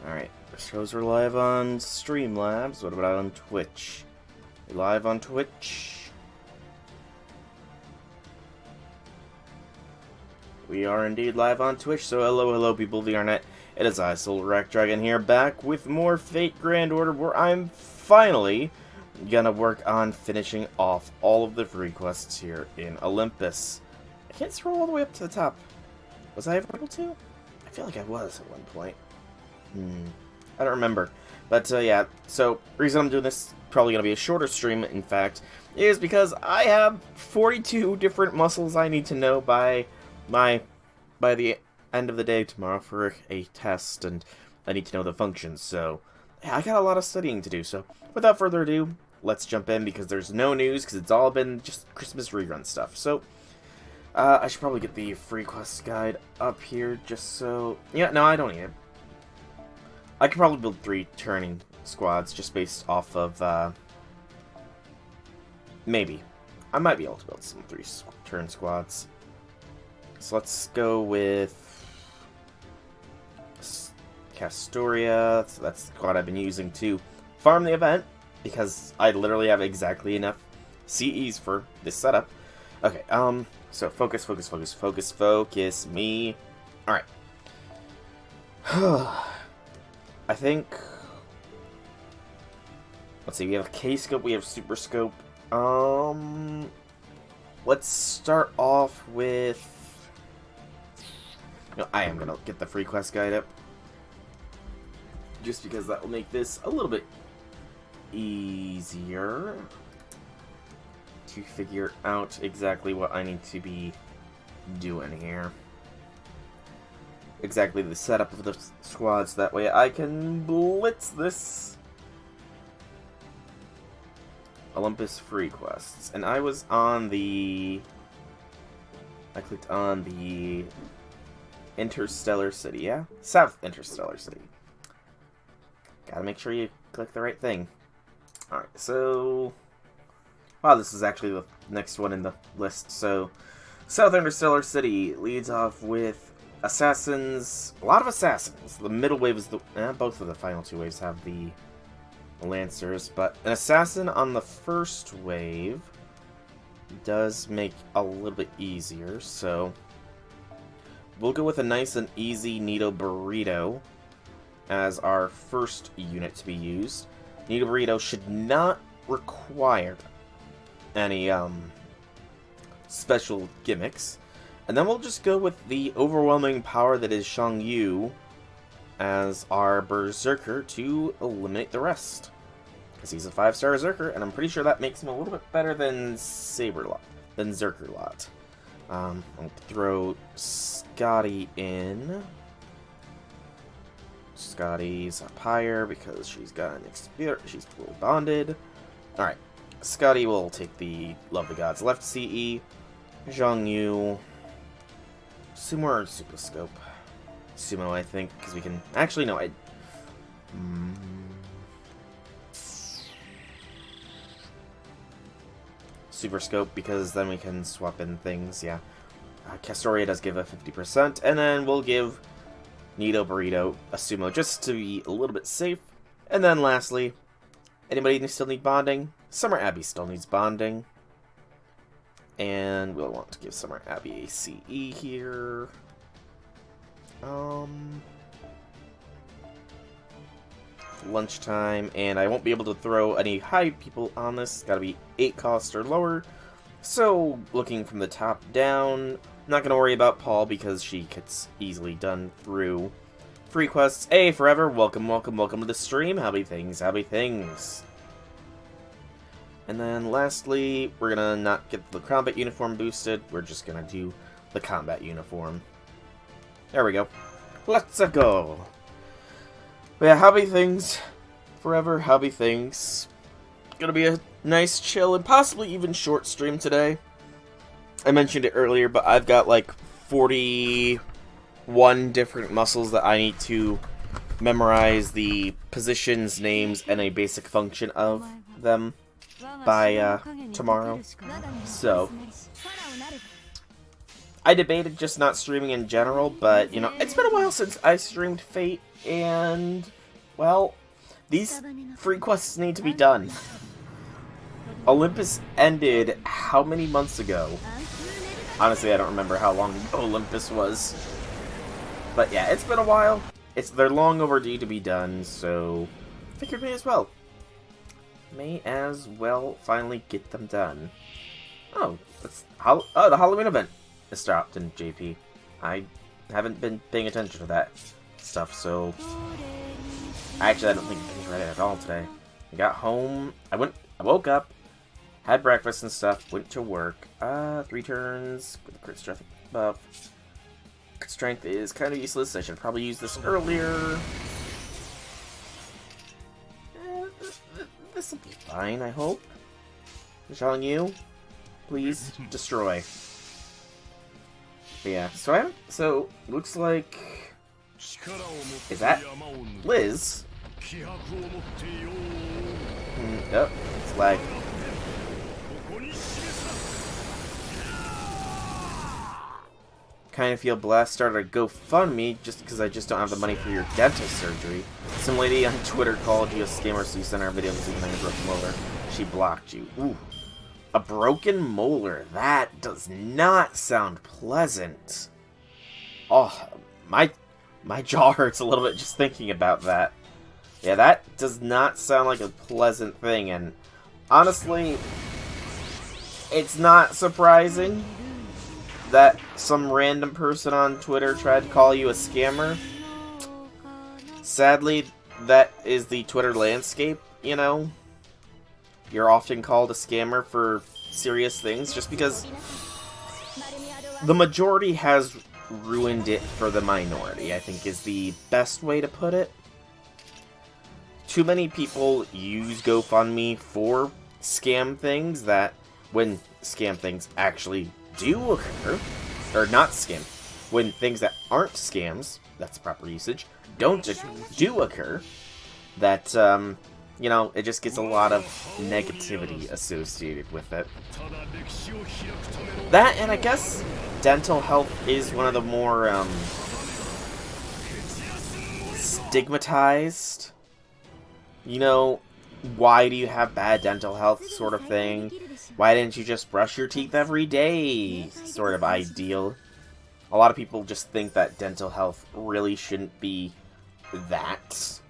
Alright, this shows we're live on Streamlabs. What about on Twitch? We're live on Twitch. We are indeed live on Twitch, so hello people of the Arnet. It is I, Solar Dragon here, back with more Fate Grand Order, where I'm finally gonna work on finishing off all of the free quests here in Olympus. I can't scroll all the way up to the top. Was I ever able to? I feel like I was at one point. I don't remember. But, yeah, so, reason I'm doing this, probably going to be a shorter stream, in fact, is because I have 42 different muscles I need to know by the end of the day tomorrow for a test, and I need to know the functions, so, yeah, I got a lot of studying to do, so, without further ado, let's jump in, because there's no news, because it's all been just Christmas rerun stuff, so, I should probably get the free quest guide up here, just so, yeah, no, I don't need it. I could probably build 3 turning squads just based off of, maybe. I might be able to build some 3 turn squads. So let's go with Castoria. So that's the squad I've been using to farm the event, because I literally have exactly enough CEs for this setup. Okay, so focus me. Alright. I think, let's see, we have K-Scope, we have Super Scope. Let's start off with, no, I am going to get the free quest guide up, just because that will make this a little bit easier to figure out exactly what I need to be doing here. Exactly the setup of the squads, that way I can blitz this Olympus free quests. And I was on the, I clicked on the Interstellar City, yeah? South Interstellar City. Gotta make sure you click the right thing. Alright, so, wow, this is actually the next one in the list. So, South Interstellar City leads off with assassins, a lot of assassins. The middle wave is the, both of the final 2 waves have the Lancers, but an assassin on the first wave does make a little bit easier, so we'll go with a nice and easy Nito Burrito as our first unit to be used. Nito Burrito should not require any special gimmicks. And then we'll just go with the overwhelming power that is Shang Yu as our Berserker to eliminate the rest. Because he's a 5-star Berserker, and I'm pretty sure that makes him a little bit better than Zerkerlot. I'll throw Scotty in. Scotty's up higher because she's got an experience. She's fully bonded. Alright, Scotty will take the Love the Gods left CE. Zhang Yu. Sumo or Super Scope? Sumo, I think, because we can... Actually, no, Super Scope, because then we can swap in things, yeah. Castoria does give a 50%, and then we'll give Nito Burrito a Sumo, just to be a little bit safe. And then lastly, anybody still need bonding? Summer Abbey still needs bonding. And we'll want to give Summer Abbey a CE here. Lunchtime, and I won't be able to throw any high people on this. It's gotta be 8 cost or lower. So, looking from the top down, not gonna worry about Paul because she gets easily done through free quests. Hey, Forever, welcome to the stream. Howdy things. And then lastly, we're gonna not get the combat uniform boosted, we're just gonna do the combat uniform. There we go. Let's go! But yeah, hobby things. Forever hobby things. Gonna be a nice, chill, and possibly even short stream today. I mentioned it earlier, but I've got like 41 different muscles that I need to memorize the positions, names, and a basic function of them by tomorrow. So I debated just not streaming in general, but you know, it's been a while since I streamed Fate, and Well, these free quests need to be done. Olympus ended how many months ago? Honestly, I don't remember how long Olympus was. But yeah, it's been a while. They're long overdue to be done, so figured may as well. May as well finally get them done. Oh, the Halloween event is stopped in JP. I haven't been paying attention to that stuff, so actually I don't think I read it at all today. I got home, I woke up, had breakfast and stuff, went to work. 3 turns with the crit strength buff. Crit strength is kind of useless. I should probably use this earlier. This will be fine, I hope. Zhang Yu, please destroy. But yeah, so looks like, is that Liz? Oh, it's lag. Kind of feel blessed. Started a GoFundMe just because I just don't have the money for your dental surgery. Some lady on Twitter called you a scammer, so you sent her a video of a broken molar. She blocked you. Ooh. A broken molar. That does not sound pleasant. Oh, my jaw hurts a little bit just thinking about that. Yeah, that does not sound like a pleasant thing, and honestly, it's not surprising that some random person on Twitter tried to call you a scammer. Sadly, that is the Twitter landscape, you know? You're often called a scammer for serious things, just because the majority has ruined it for the minority, I think is the best way to put it. Too many people use GoFundMe for scam things that, when scam things actually do occur, or not scam, when things that aren't scams, that's proper usage, do occur, that, you know, it just gets a lot of negativity associated with it. That, and I guess dental health is one of the more, stigmatized, you know, why do you have bad dental health sort of thing. Why didn't you just brush your teeth every day sort of ideal. A lot of people just think that dental health really shouldn't be that,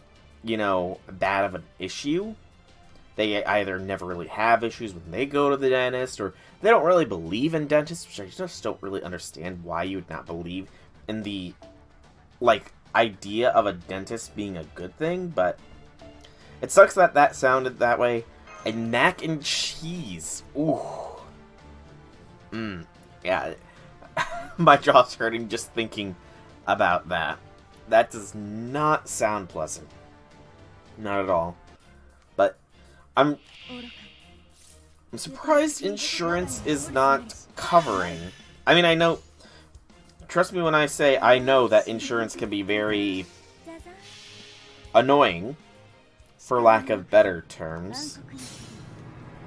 you know, bad of an issue. They either never really have issues when they go to the dentist, or they don't really believe in dentists, which I just don't really understand why you would not believe in the, like, idea of a dentist being a good thing, but it sucks that that sounded that way. And mac and cheese. Ooh. Yeah. My jaw's hurting just thinking about that. That does not sound pleasant. Not at all. But I'm surprised insurance is not covering. I mean, I know, trust me when I say I know that insurance can be very annoying, for lack of better terms.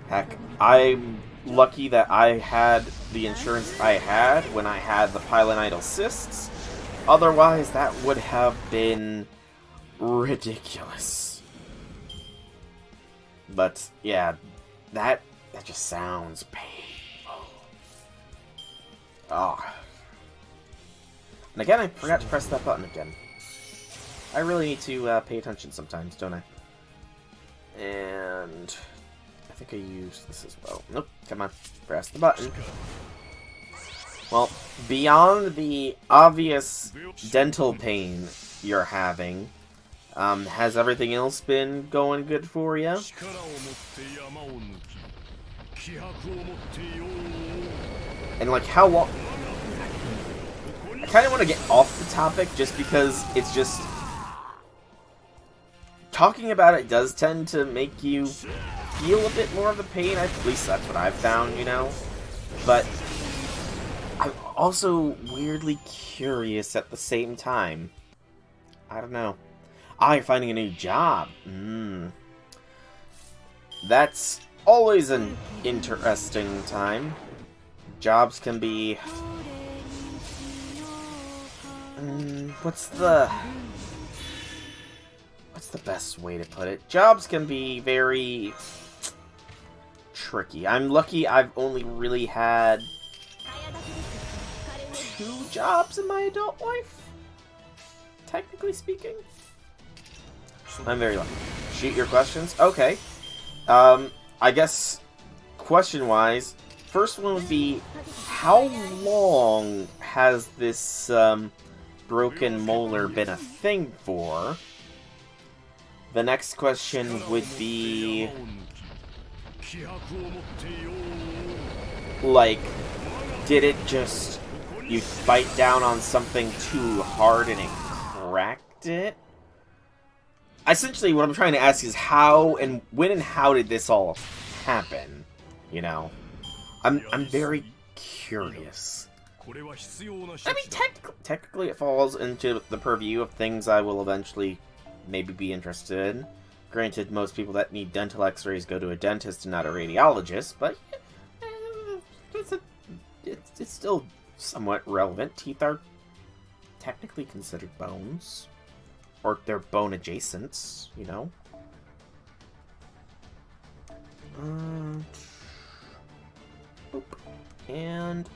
Heck, I'm lucky that I had the insurance I had when I had the pilonidal cysts. Otherwise, that would have been ridiculous. But, yeah, that just sounds painful. Oh. And again, I forgot to press that button again. I really need to pay attention sometimes, don't I? And I think I used this as well. Nope, come on, press the button. Well, beyond the obvious dental pain you're having, has everything else been going good for you? And like, how long? I kind of want to get off the topic just because it's just, talking about it does tend to make you feel a bit more of the pain. At least that's what I've found, you know. But I'm also weirdly curious at the same time. I don't know. You're finding a new job. That's always an interesting time. Jobs can be... what's What's the best way to put it? Jobs can be very tricky. I'm lucky I've only really had 2 jobs in my adult life, technically speaking. I'm very lucky. Shoot your questions? Okay. I guess, question-wise, first one would be, how long has this, broken molar been a thing for? The next question would be, like, did it just, you bite down on something too hard and it cracked it? Essentially, what I'm trying to ask is how and when and how did this all happen? You know, I'm very curious. I mean, technically, it falls into the purview of things I will eventually maybe be interested in. Granted, most people that need dental X-rays go to a dentist and not a radiologist, but it's still somewhat relevant. Teeth are technically considered bones. Or they're bone adjacents, you know? Boop. And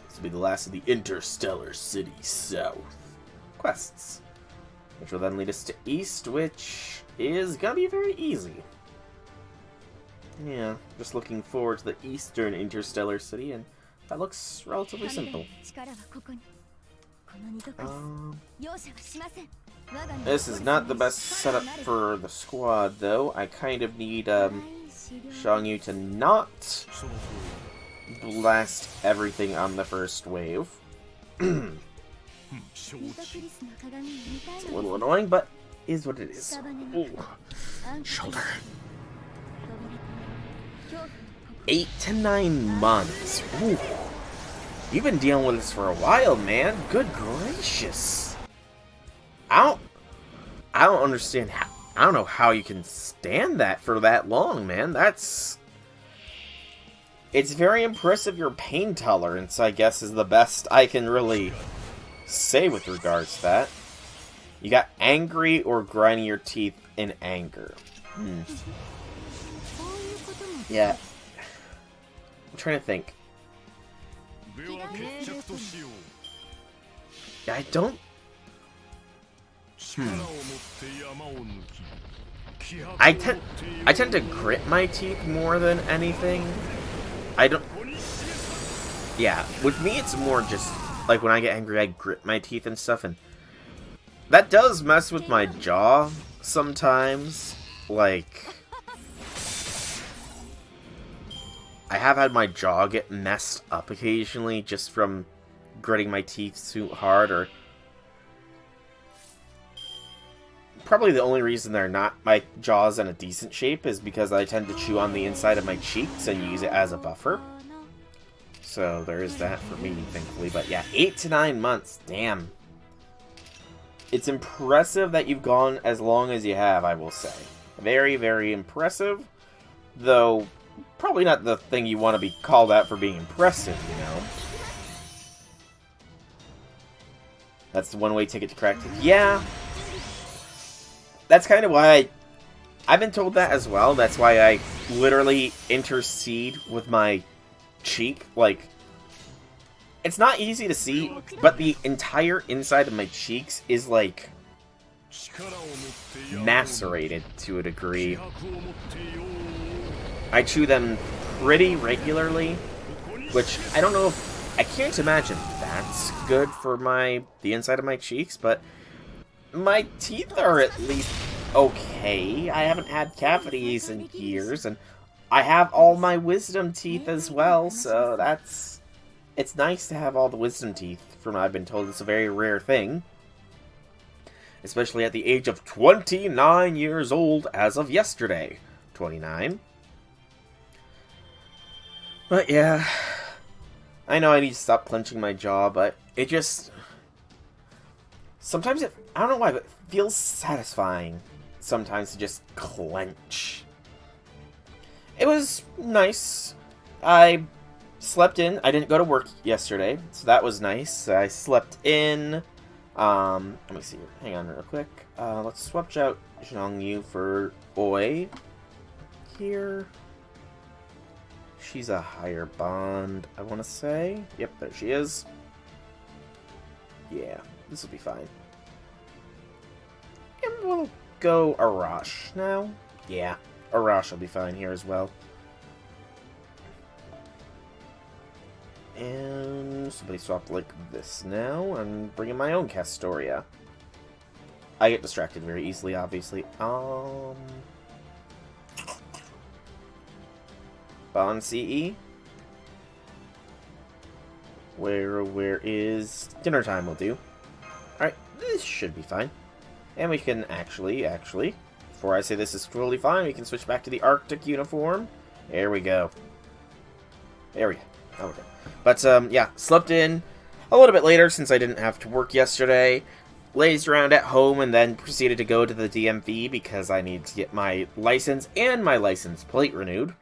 this will be the last of the Interstellar City South quests. Which will then lead us to East, which is gonna be very easy. Yeah, just looking forward to the Eastern Interstellar City, and that looks relatively simple. This is not the best setup for the squad, though. I kind of need, Xiangyu to not blast everything on the first wave. It's a little annoying, but is what it is. Ooh. Shoulder. 8 to 9 months. Ooh. You've been dealing with this for a while, man. Good gracious. I don't understand how. I don't know how you can stand that for that long, man. It's very impressive. Your pain tolerance, I guess, is the best I can really say with regards to that. You got angry or grinding your teeth in anger. Yeah. I'm trying to think. I don't... I tend to grit my teeth more than anything. I don't... Yeah, with me it's more just, like, when I get angry I grit my teeth and stuff, and that does mess with my jaw sometimes. Like, I have had my jaw get messed up occasionally just from gritting my teeth too hard, or probably the only reason they're not, my jaw's in a decent shape is because I tend to chew on the inside of my cheeks and use it as a buffer. So there is that for me, thankfully. But yeah, 8 to 9 months, damn. It's impressive that you've gone as long as you have, I will say. Very, very impressive. Though, probably not the thing you want to be called out for being impressive, you know? That's the one-way ticket to crack teeth. Yeah. That's kind of why I've been told that as well. That's why I literally intercede with my cheek. Like, it's not easy to see, but the entire inside of my cheeks is, like, macerated to a degree. I chew them pretty regularly, which I don't know if... I can't imagine that's good for the inside of my cheeks, but my teeth are at least okay. I haven't had cavities in years, and I have all my wisdom teeth as well, so that's... It's nice to have all the wisdom teeth, from what I've been told. It's a very rare thing. Especially at the age of 29 years old as of yesterday. 29. But yeah, I know I need to stop clenching my jaw, but it just... Sometimes I don't know why, but it feels satisfying sometimes to just clench. It was nice. I slept in. I didn't go to work yesterday, so that was nice. I slept in. Let me see. Hang on real quick. Let's swap out Zhongyu for Oi here. She's a higher bond, I want to say. Yep, there she is. Yeah, this will be fine. And we'll go Arash now. Yeah, Arash will be fine here as well. And somebody swapped like this now. I'm bringing my own Castoria. I get distracted very easily, obviously. Bond CE? Where is dinner time will do. Alright, this should be fine. And we can actually, before I say this is totally fine, we can switch back to the Arctic uniform. There we go. There we go. Okay. But, yeah, slept in a little bit later since I didn't have to work yesterday. Lazed around at home and then proceeded to go to the DMV because I need to get my license and my license plate renewed.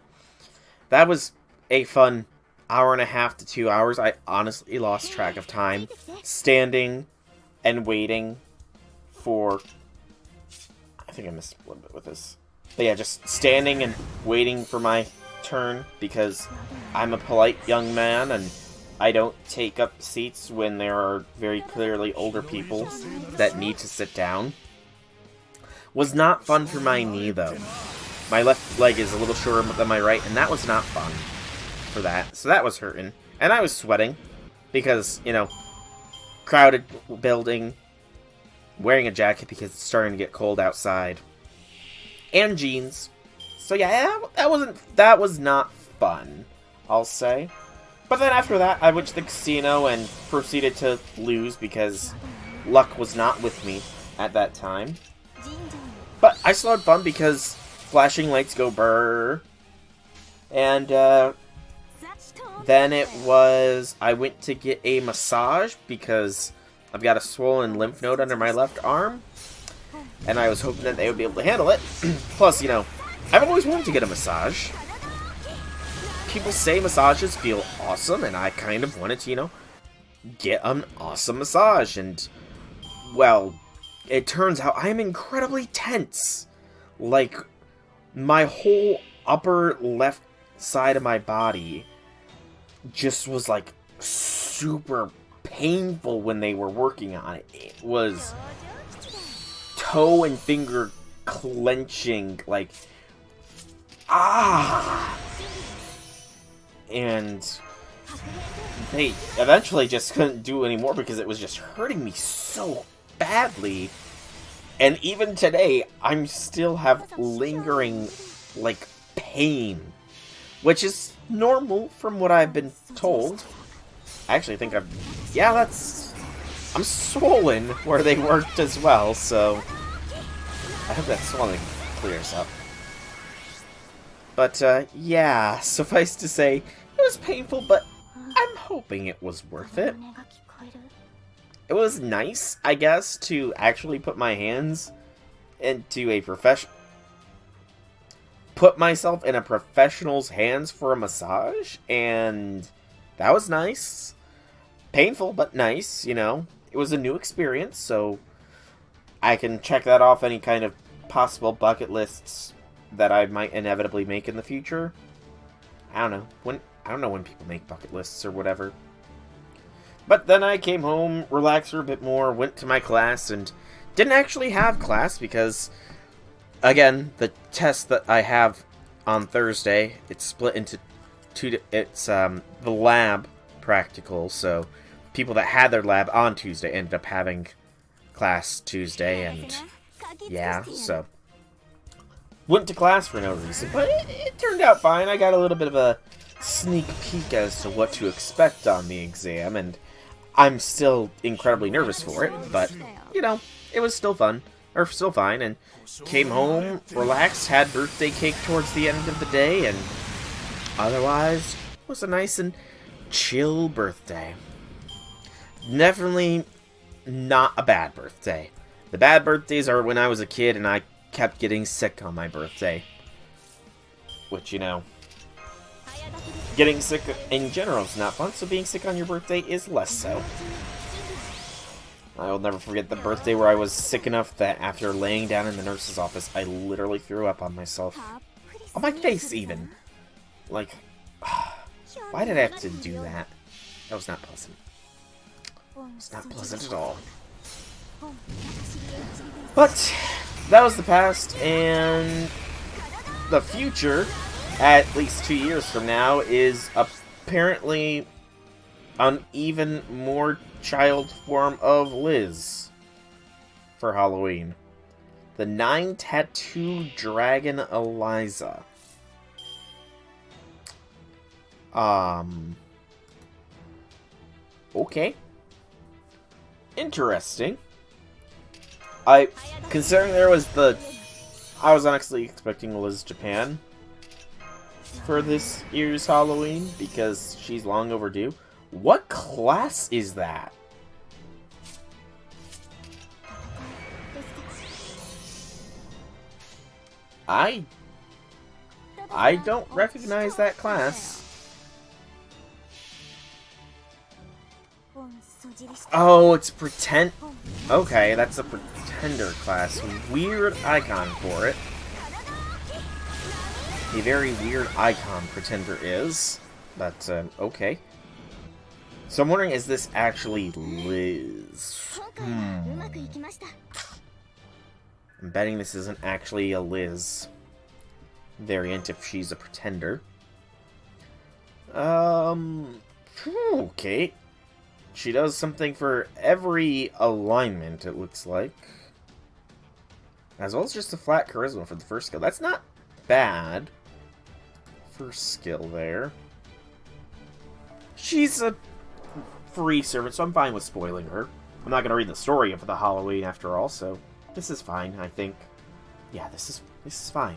That was a fun hour and a half to 2 hours. I honestly lost track of time standing and waiting for... I think I missed a little bit with this. But yeah, just standing and waiting for my turn because I'm a polite young man and I don't take up seats when there are very clearly older people that need to sit down. Was not fun for my knee, though. My left leg is a little shorter than my right, and that was not fun for that. So that was hurting. And I was sweating because, you know, crowded building, wearing a jacket because it's starting to get cold outside, and jeans. So yeah, that was not fun, I'll say. But then after that, I went to the casino and proceeded to lose because luck was not with me at that time. But I still had fun because flashing lights go brrr. And then it was, I went to get a massage because I've got a swollen lymph node under my left arm. And I was hoping that they would be able to handle it. Plus, you know, I've always wanted to get a massage. People say massages feel awesome, and I kind of wanted to, you know, get an awesome massage. And, well, it turns out I am incredibly tense. Like, my whole upper left side of my body just was, like, super painful when they were working on it. It was toe and finger clenching, like, ah! And they eventually just couldn't do anymore because it was just hurting me so badly. And even today, I'm still have lingering, like, pain. Which is normal from what I've been told. I actually think I'm swollen where they worked as well, so I hope that swelling clears up. But, yeah, suffice to say, it was painful, but I'm hoping it was worth it. It was nice, I guess, to actually put my hands into a put myself in a professional's hands for a massage, and that was nice. Painful, but nice, you know. It was a new experience, so I can check that off any kind of possible bucket lists that I might inevitably make in the future. I don't know when people make bucket lists or whatever. But then I came home, relaxed for a bit more, went to my class, and didn't actually have class because, again, the test that I have on Thursday, it's split into two. It's the lab practical, so people that had their lab on Tuesday ended up having class Tuesday, and yeah, so went to class for no reason, but it turned out fine. I got a little bit of a sneak peek as to what to expect on the exam, and I'm still incredibly nervous for it, but, you know, it was still fun, or still fine, and came home, relaxed, had birthday cake towards the end of the day, and otherwise, it was a nice and chill birthday. Definitely not a bad birthday. The bad birthdays are when I was a kid and I kept getting sick on my birthday. Which, you know, getting sick in general is not fun, so being sick on your birthday is less so. I will never forget the birthday where I was sick enough that after laying down in the nurse's office, I literally threw up on myself. On my face, even. Like, why did I have to do that? That was not pleasant. It's not pleasant at all. But that was the past, and the future, at least 2 years from now, is apparently an even more child form of Liz for Halloween. The 9-tattoo dragon Eliza. Okay. Interesting. Considering I was honestly expecting Liz Japan for this year's Halloween, because she's long overdue. What class is that? I don't recognize that class. Oh, it's pretend. Okay, that's a pretender class. Weird icon for it. A very weird icon pretender is. But, okay. So I'm wondering, is this actually Liz? I'm betting this isn't actually a Liz variant if she's a pretender. Okay. She does something for every alignment, it looks like. As well as just a flat charisma for the first skill. That's not bad. First skill there. She's a free servant, so I'm fine with spoiling her. I'm not going to read the story of the Halloween after all, so this is fine, I think. Yeah, this is fine.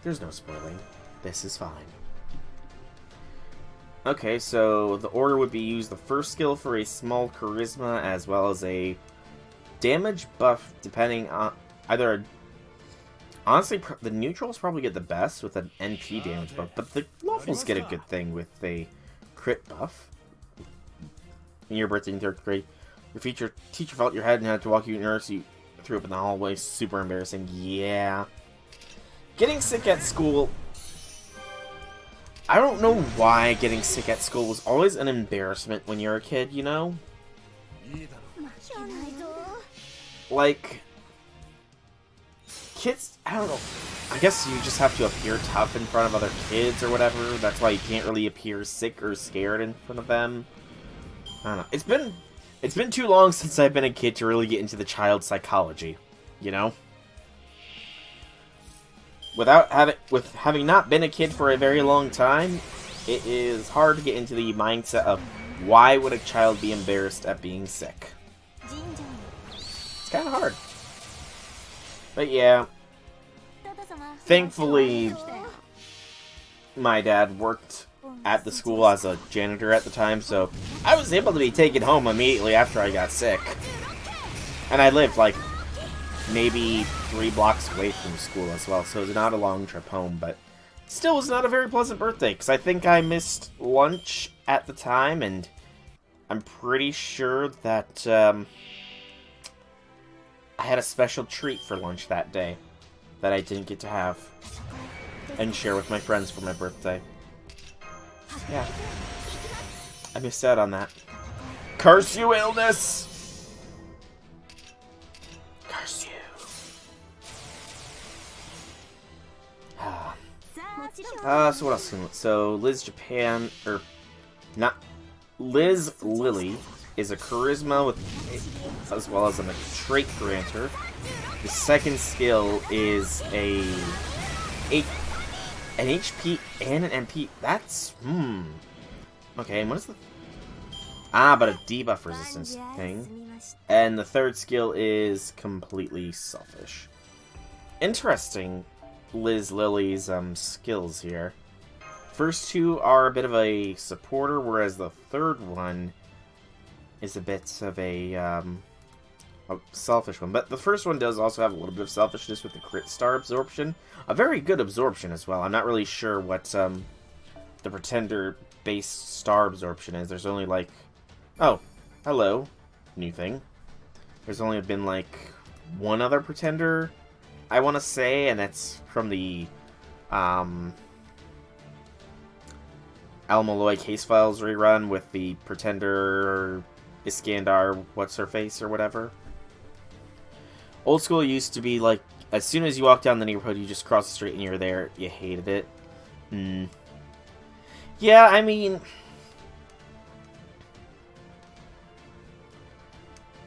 There's no spoiling. This is fine. Okay, so the order would be use the first skill for a small charisma as well as a damage buff depending on either honestly, the neutrals probably get the best with an NP damage buff, but the lawfuls get a good thing with a crit buff. In your birthday in 3rd grade, your teacher felt your head and had to walk you nurse you threw up in the hallway. Super embarrassing. Yeah. Getting sick at school... I don't know why getting sick at school was always an embarrassment when you're a kid, you know? Like... kids, I don't know. I guess you just have to appear tough in front of other kids or whatever. That's why you can't really appear sick or scared in front of them. I don't know. It's been too long since I've been a kid to really get into the child psychology, you know? With having not been a kid for a very long time, it is hard to get into the mindset of why would a child be embarrassed at being sick. It's kind of hard. But yeah, thankfully, my dad worked at the school as a janitor at the time, so I was able to be taken home immediately after I got sick. And I lived, like, maybe 3 blocks away from school as well, so it was not a long trip home, but still was not a very pleasant birthday, because I think I missed lunch at the time, and I'm pretty sure that I had a special treat for lunch that day that I didn't get to have and share with my friends for my birthday. Yeah. I missed out on that. Curse you, illness! Curse you. So what else? So Liz Japan, or not, Liz Lily is a charisma with, as well as a trait granter. The second skill is an HP and an MP. That's okay. And what is the but a debuff resistance thing. And the third skill is completely selfish. Interesting. Liz Lily's skills here. First two are a bit of a supporter, whereas the third one is a bit of a selfish one. But the first one does also have a little bit of selfishness with the crit star absorption. A very good absorption as well. I'm not really sure what the pretender base star absorption is. There's only like... Oh, hello. new thing. There's only been, like, one other Pretender, I want to say, and that's from the, Almaloy Case Files rerun with the Pretender Iskandar What's-Her-Face or whatever. Old school used to be, like, as soon as you walk down the neighborhood, you just cross the street and you're there. You hated it. Yeah, I mean...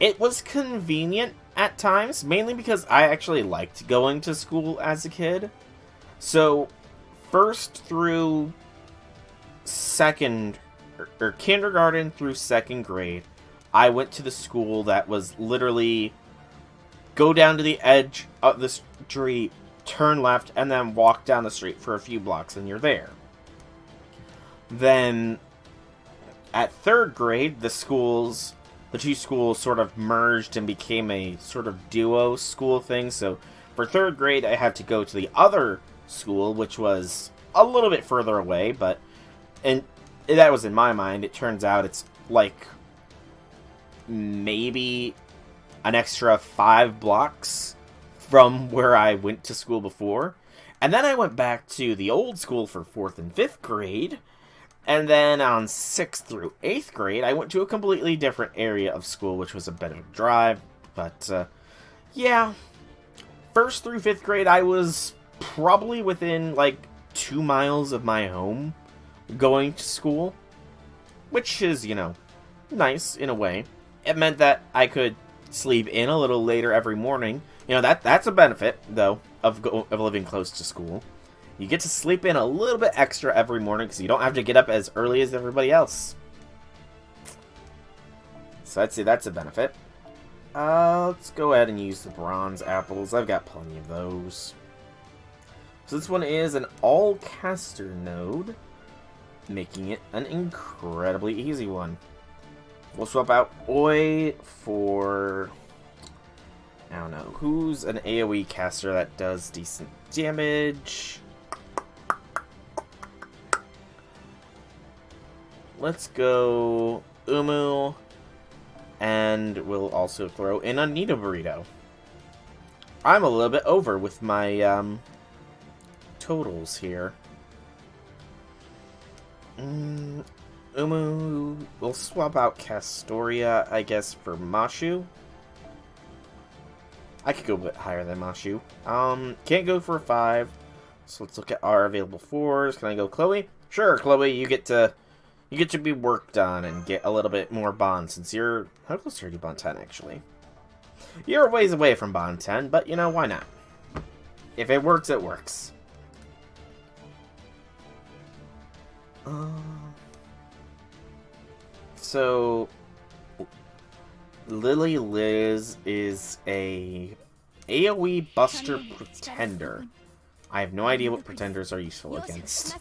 it was convenient at times, mainly because I actually liked going to school as a kid. So, first through second, or kindergarten through second grade, I went to the school that was literally go down to the edge of the street, turn left, and then walk down the street for a few blocks and you're there. Then, at third grade, the two schools sort of merged and became a sort of duo school thing. So for third grade, I had to go to the other school, which was a little bit further away, and that was in my mind. It turns out it's like maybe an extra 5 blocks from where I went to school before. And then I went back to the old school for 4th and 5th grade. And then on 6th through 8th grade, I went to a completely different area of school, which was a bit of a drive. But, yeah. 1st through 5th grade, I was probably within, like, 2 miles of my home going to school. Which is, you know, nice in a way. It meant that I could sleep in a little later every morning. You know, that's a benefit, though, of living close to school. You get to sleep in a little bit extra every morning because you don't have to get up as early as everybody else. So I'd say that's a benefit. Let's go ahead and use the bronze apples. I've got plenty of those. So this one is an all-caster node, making it an incredibly easy one. We'll swap out Oi for... I don't know. Who's an AoE caster that does decent damage? Let's go Umu, and we'll also throw in a Nito Burrito. I'm a little bit over with my totals here. Umu, we'll swap out Castoria, I guess, for Mashu. I could go a bit higher than Mashu. Can't go for a 5, so let's look at our available 4s. Can I go Chloe? Sure, Chloe, you get to be worked on and get a little bit more bond, since you're... How close are you to bond 10, actually? You're a ways away from bond 10, but, you know, why not? If it works, it works. So... Lily Liz is a AoE Buster Pretender. I have no idea what Pretenders are useful against.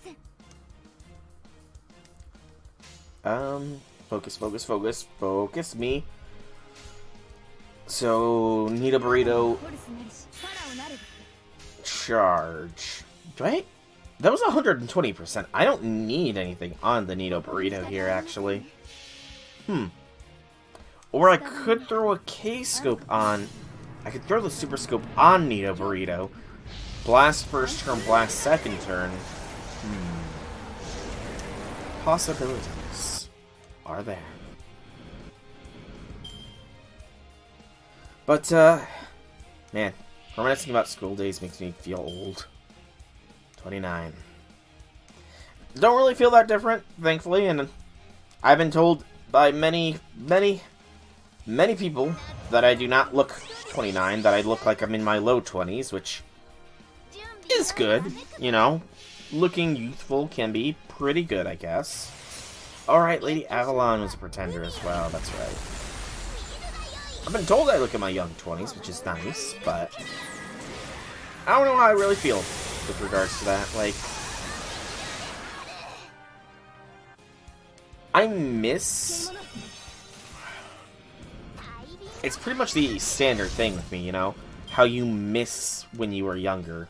Focus me. So, Nito Burrito. Charge. That was 120%. I don't need anything on the Nito Burrito here, actually. Or I could throw a K-Scope on... I could throw the Super Scope on Nito Burrito. Blast first turn, blast second turn. Possibilities are there. But, man, reminiscing about school days makes me feel old. 29. Don't really feel that different, thankfully, and I've been told by many people that I do not look 29, that I look like I'm in my low 20s, which is good, you know. Looking youthful can be pretty good, I guess. Alright, Lady Avalon was a pretender as well, that's right. I've been told I look in my young 20s, which is nice, but I don't know how I really feel with regards to that. Like, I miss... It's pretty much the standard thing with me, you know? How you miss when you were younger.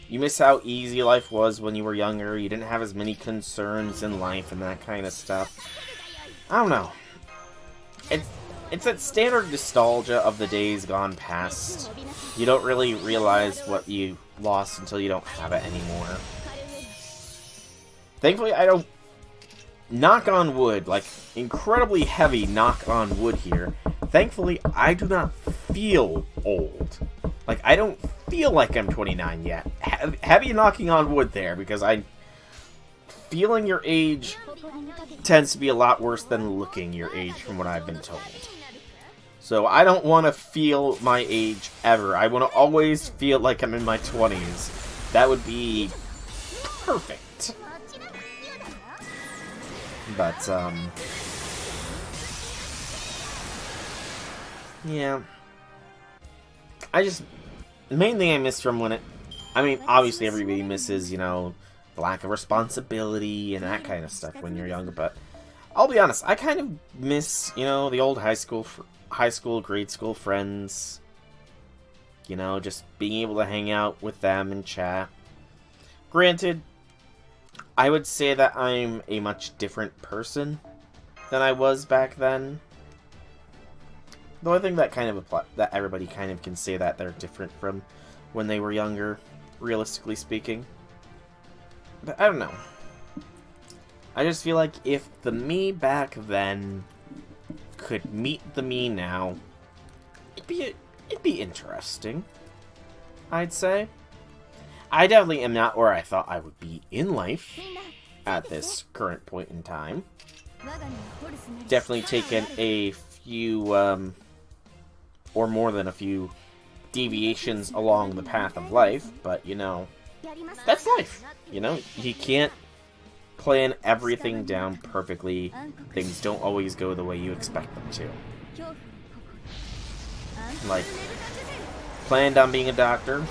You miss how easy life was when you were younger. You didn't have as many concerns in life and that kind of stuff. I don't know. it's that standard nostalgia of the days gone past. You don't really realize what you lost until you don't have it anymore. Thankfully, I don't... Knock on wood, like, incredibly heavy knock on wood here. Thankfully, I do not feel old. Like, I don't feel like I'm 29 yet. Heavy knocking on wood there, because feeling your age tends to be a lot worse than looking your age, from what I've been told. So I don't want to feel my age ever. I want to always feel like I'm in my 20s. That would be perfect. But, yeah. The main thing I miss from when I mean, obviously everybody misses, you know, the lack of responsibility and that kind of stuff when you're younger, but I'll be honest, I kind of miss, you know, the old high school, grade school friends. You know, just being able to hang out with them and chat. Granted, I would say that I'm a much different person than I was back then. Though I think that kind of that everybody kind of can say that they're different from when they were younger, realistically speaking. But I don't know. I just feel like if the me back then could meet the me now, it'd be interesting, I'd say. I definitely am not where I thought I would be in life at this current point in time. Definitely taken a few, or more than a few deviations along the path of life, but, you know, that's life. You know, you can't plan everything down perfectly. Things don't always go the way you expect them to. Like, planned on being a doctor.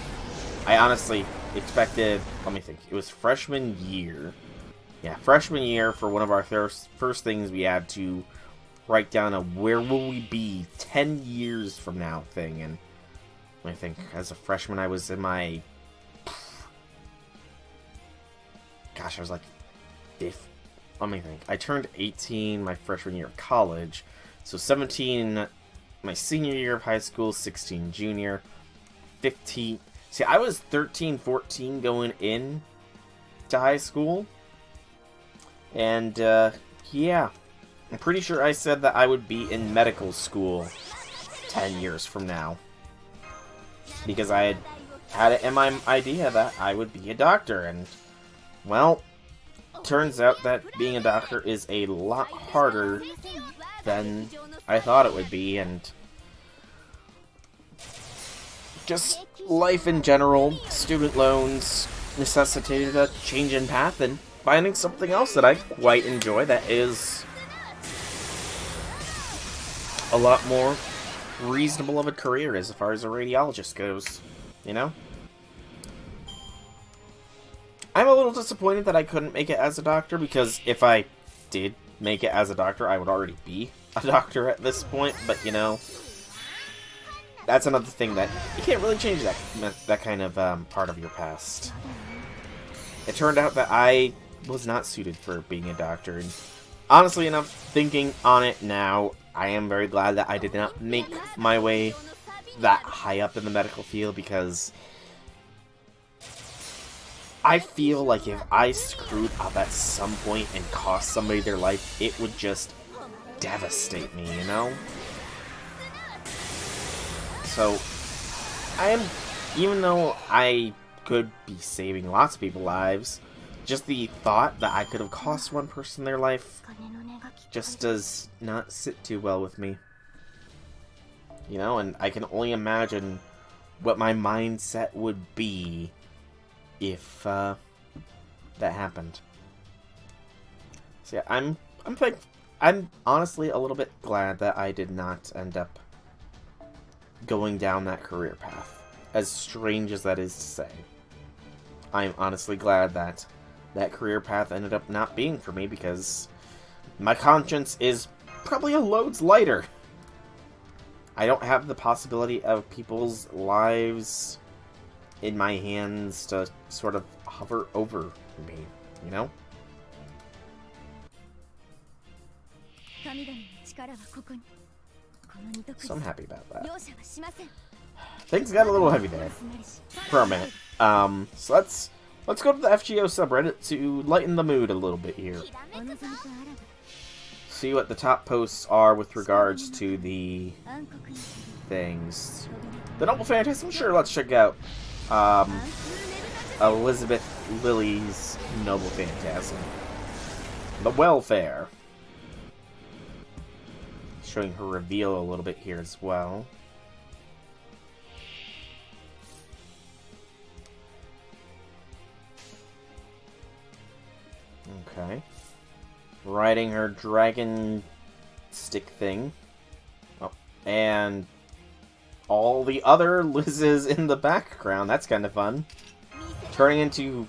I honestly expected, let me think, it was freshman year. Yeah, freshman year, for one of our first things we had to write down a where will we be 10 years from now thing, and I think as a freshman I was in my... Gosh, I was like... Let me think. I turned 18 my freshman year of college, so 17 my senior year of high school, 16 junior, 15... See, I was 13, 14 going in to high school, and, yeah. I'm pretty sure I said that I would be in medical school 10 years from now. Because I had it in my idea that I would be a doctor, and, well, turns out that being a doctor is a lot harder than I thought it would be, and just life in general, student loans, necessitated a change in path and finding something else that I quite enjoy that is a lot more reasonable of a career as far as a radiologist goes, you know? I'm a little disappointed that I couldn't make it as a doctor, because if I did make it as a doctor, I would already be a doctor at this point, but, you know, that's another thing that you can't really change that kind of part of your past. It turned out that I was not suited for being a doctor, and honestly enough, thinking on it now, I am very glad that I did not make my way that high up in the medical field, because I feel like if I screwed up at some point and cost somebody their life, it would just devastate me, you know? So, even though I could be saving lots of people's lives, just the thought that I could have cost one person their life just does not sit too well with me. You know, and I can only imagine what my mindset would be if that happened. So yeah, I'm honestly a little bit glad that I did not end up going down that career path. As strange as that is to say. I'm honestly glad that that career path ended up not being for me, because my conscience is probably a loads lighter. I don't have the possibility of people's lives in my hands to sort of hover over me, you know? So I'm happy about that. Things got a little heavy there for a minute. So let's go to the FGO subreddit to lighten the mood a little bit here. See what the top posts are with regards to the things. The Noble Phantasm? Sure, let's check out Elizabeth Lily's Noble Phantasm. The Welfare. Showing her reveal a little bit here as well. Okay. Riding her dragon stick thing. Oh, and all the other Liz's in the background. That's kind of fun. Turning into...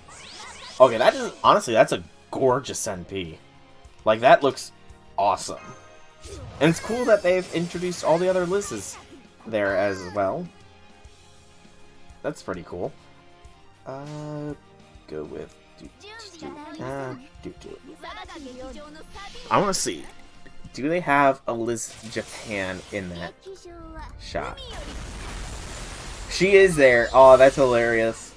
Okay, that is... Honestly, that's a gorgeous NP. Like, that looks awesome. And it's cool that they've introduced all the other Liz's there as well. That's pretty cool. Go with... I want to see. Do they have a Liz Japan in that shot? She is there. Oh, that's hilarious.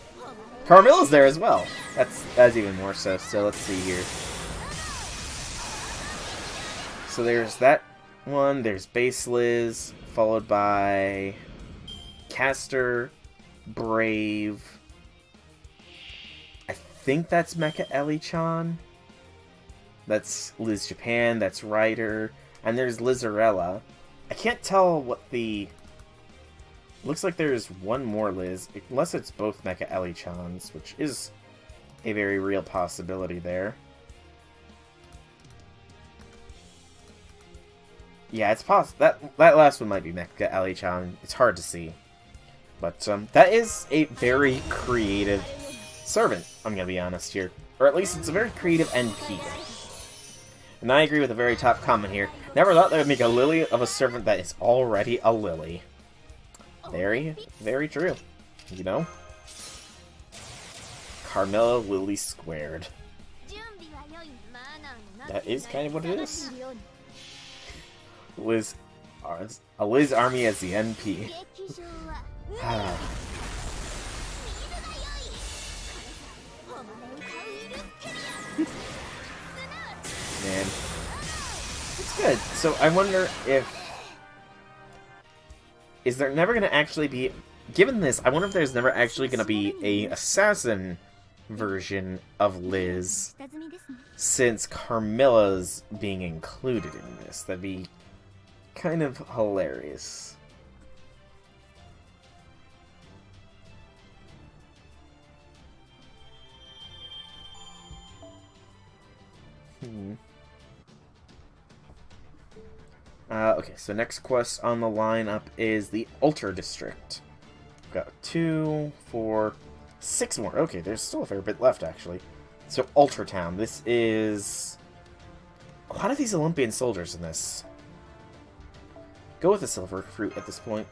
Carmilla's there as well. That's even more so. So let's see here. So there's that one. There's Base Liz, followed by Caster, Brave. I think that's Mecha Ellie-chan. That's Liz Japan. That's Ryder. And there's Lizarella. I can't tell what the... Looks like there's one more Liz, unless it's both Mecha Ellie-chans, which is a very real possibility there. Yeah, it's possible. That last one might be Mecha Ellie-chan. It's hard to see. But that is a very creative servant, I'm going to be honest here. Or at least it's a very creative NP. And I agree with the very top comment here. Never thought they would make a Lily of a servant that is already a Lily. Very, very true. You know? Carmilla Lily squared. That is kind of what it is. A Liz army as the NP. Man. It's good. So I wonder if... Is there never going to actually be... Given this, I wonder if there's never actually going to be a assassin version of Liz, since Carmilla's being included in this. That'd be kind of hilarious. Okay, so next quest on the lineup is the Ultra District. We've got 2, 4, 6 more. Okay, there's still a fair bit left, actually. So, Ultra Town. This is... A lot of these Olympian soldiers in this. Go with the Silver Fruit at this point.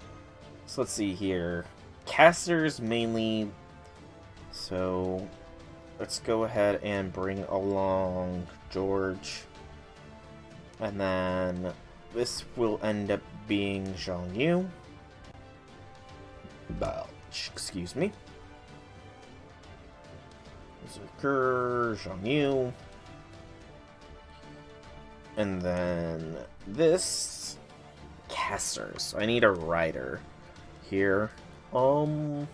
So, let's see here. Casters, mainly. So, let's go ahead and bring along George. And then... This will end up being Zhang Yu. Excuse me. Zerker, Zhang Yu. And then this... Casters. So I need a rider here. Who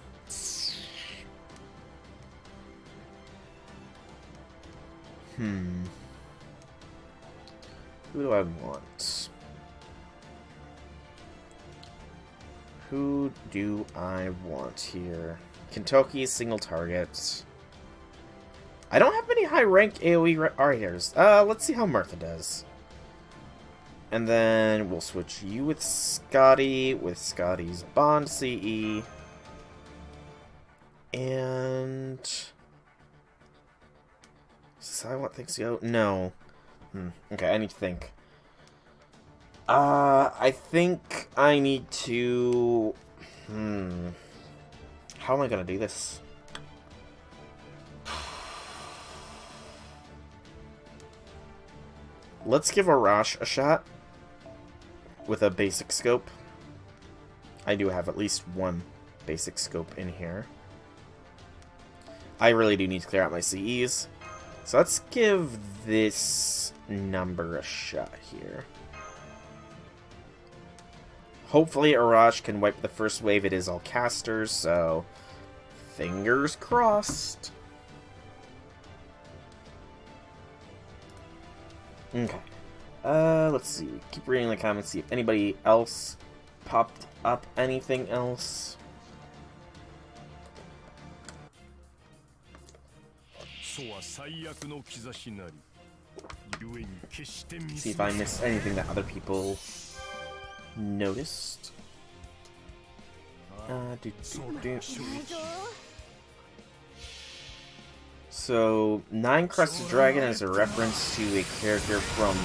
do I want? Who do I want here? Kentucky, single target. I don't have many high rank AoE riders. Let's see how Martha does. And then we'll switch you with Scotty, with Scotty's Bond CE. And... Is this how I want things to go? No. Okay, I need to think. I think I need to... How am I gonna do this? Let's give Arash a shot. with a basic scope. I do have at least one basic scope in here. I really do need to clear out my CEs. So let's give this number a shot here. Hopefully Arash can wipe the first wave. It is all casters, so fingers crossed. Okay. Let's see. Keep reading the comments, see if anybody else popped up anything else. See if I missed anything that other people noticed. So, Nine-Crested Dragon is a reference to a character from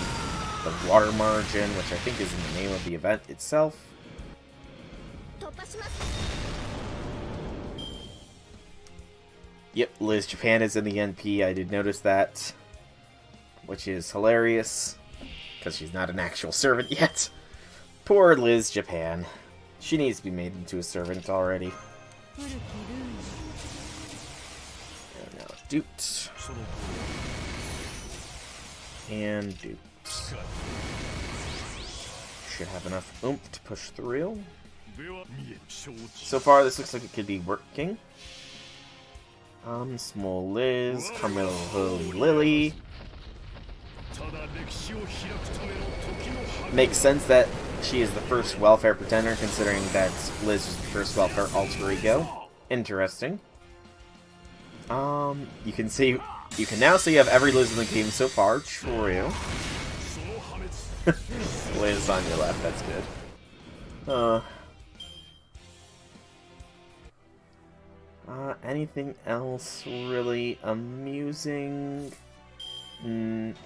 the Water Margin, which I think is in the name of the event itself. Yep, Liz Japan is in the NP, I did notice that. Which is hilarious, because she's not an actual servant yet. Poor Liz Japan. She needs to be made into a servant already. And now Doot. And Doot. Should have enough oomph to push through. So far, this looks like it could be working. Small Liz, Carmelo Holy Lily. Makes sense that she is the first welfare pretender, considering that Liz is the first welfare alter ego. Interesting. You can now see you have every Liz in the game so far. True. Liz on your left, that's good. Anything else really amusing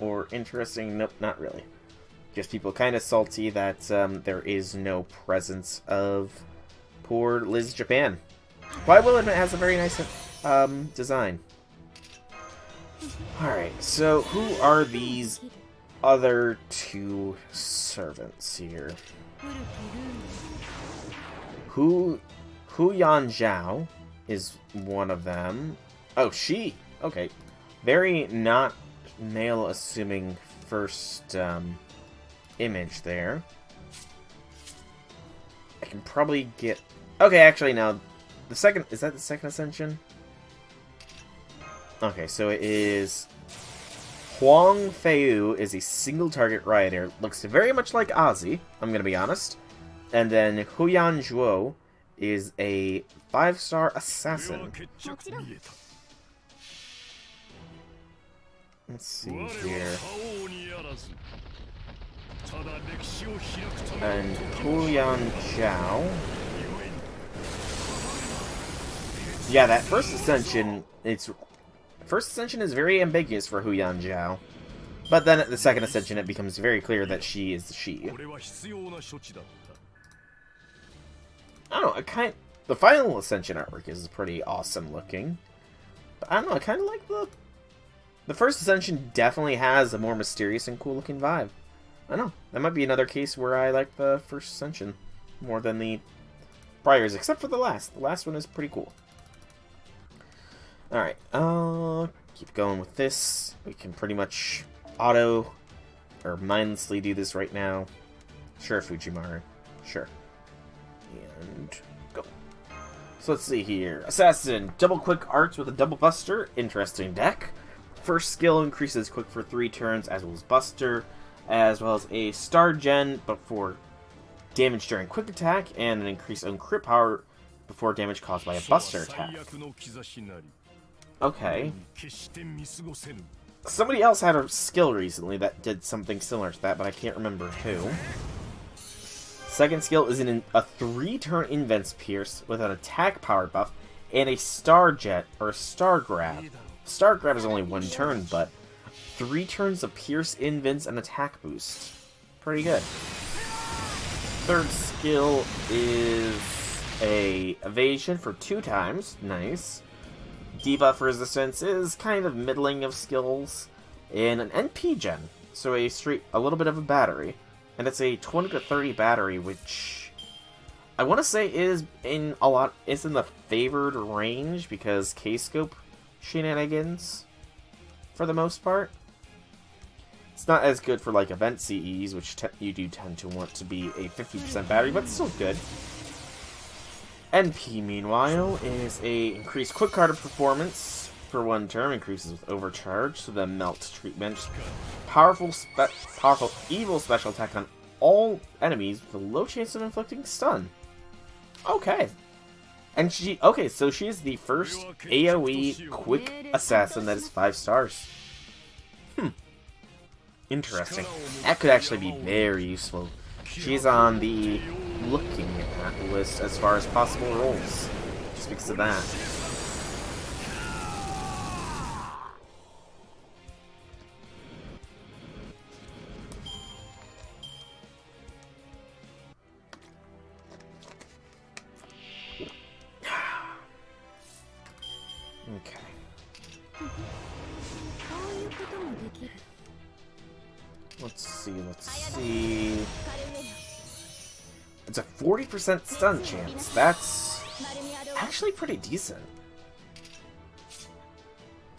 or interesting? Nope, not really. Just people kind of salty that there is no presence of poor Liz Japan. Why will it has a very nice design. Alright, so who are these other two servants here? Hu Yan Zhao is one of them. Oh, she! Okay. Very not male-assuming first image there. I can probably get... Okay, actually, no. The second... Is that the second ascension? Okay, so it is... Huang Feiyu is a single-target rioter. Looks very much like Ozzy, I'm gonna be honest. And then Huyan Zhuo is a 5-star assassin. Let's see here. And Huyan Zhao. Yeah, that first ascension, First ascension is very ambiguous for Huyan Zhao. But then at the second ascension, it becomes very clear that she is she. I don't know, the final ascension artwork is pretty awesome looking. But I don't know, I kind of like the first ascension definitely has a more mysterious and cool looking vibe. I don't know, that might be another case where I like the first ascension more than the priors, except for the last. The last one is pretty cool. Alright, keep going with this. We can pretty much auto or mindlessly do this right now. Sure, Fujimaru. Sure. And go. So let's see here. Assassin, double quick arts with a double buster. Interesting deck. First skill increases quick for 3 turns, as well as buster, as well as a star gen, but for damage during quick attack, and an increase on crit power before damage caused by a buster attack. Okay. Somebody else had a skill recently that did something similar to that, but I can't remember who. Second skill is a 3-turn Invents Pierce with an attack power buff and a Star Jet, or a Star Grab. Star Grab is only 1 turn, but 3 turns of Pierce, Invents, and attack boost. Pretty good. Third skill is a Evasion for 2 times. Nice. Debuff Resistance is kind of middling of skills. And an NP gen, so a little bit of a battery. And it's a 20 to 30 battery, which I want to say is in the favored range because K-scope shenanigans for the most part. It's not as good for like event CEs, which you do tend to want to be a 50% battery, but still good. NP, meanwhile, is a increased quick card performance for 1 turn, increases with overcharge, so the melt treatment. Powerful evil special attack on all enemies with a low chance of inflicting stun. Okay. And so she is the first AoE quick assassin that is 5 stars. Interesting. That could actually be very useful. She's on the looking at list as far as possible roles, just because of that. Okay. Let's see. It's a 40% stun chance. That's actually pretty decent.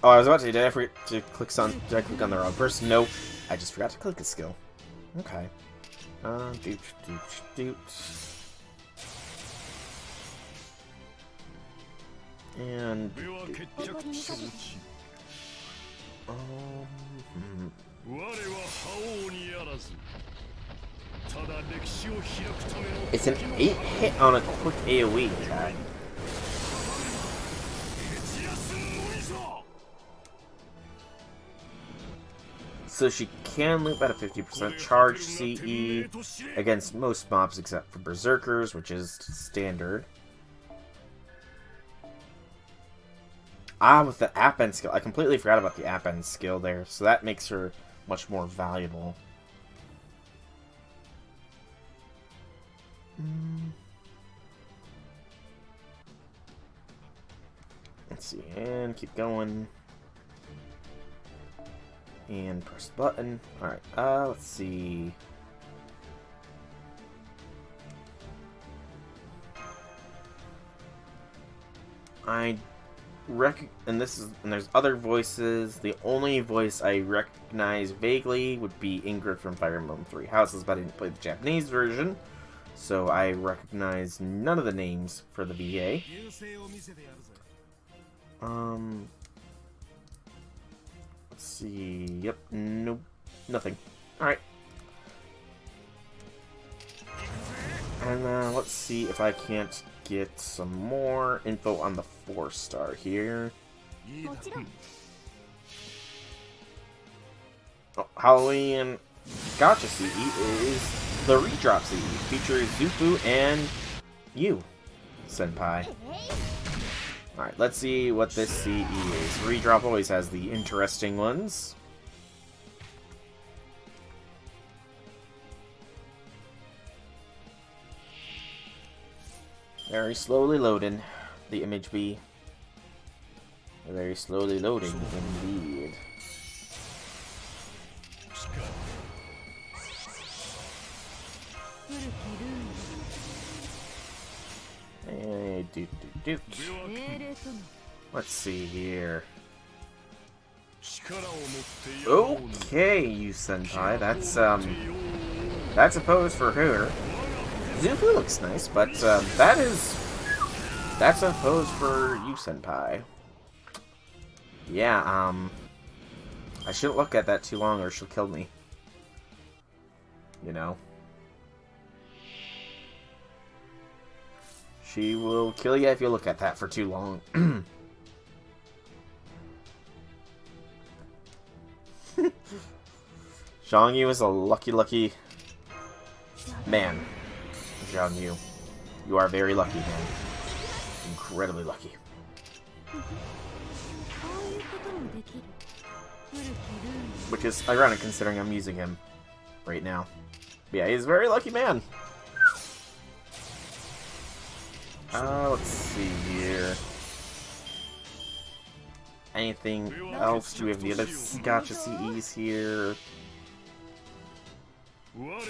Oh, I was about to say, did I forget to click on the wrong person? No, I just forgot to click a skill. Okay. Doot. And it's an 8 hit on a quick AoE attack. So she can loop at a 50% charge CE against most mobs except for Berserkers, which is standard. With the app end skill. I completely forgot about the app end skill there, so that makes her much more valuable. Let's see, and keep going. And press the button. Alright, let's see. And there's other voices. The only voice I recognize vaguely would be Ingrid from Fire Emblem Three Houses, but I didn't play the Japanese version, so I recognize none of the names for the VA. Let's see. Yep. Nope. Nothing. Alright. And let's see if I can't get some more info on the 4-star here. Oh, Halloween Gotcha CE is the redrop CE. Features Zufu and you, Senpai. Alright, let's see what this CE is. Redrop always has the interesting ones. Very slowly loading, the image be. Very slowly loading, indeed. Hey, doot. Let's see here. Okay, you Senpai, that's a pose for her. Zufu looks nice, but that's a pose for you, Senpai. Yeah, I shouldn't look at that too long or she'll kill me. You know? She will kill you if you look at that for too long. Zhang Yu is a lucky man. Zhang Yu. You are very lucky, man. Incredibly lucky. Which is ironic considering I'm using him right now. But yeah, he's a very lucky man. Let's see here. Anything else? Do we have the other Gotcha CEs here? What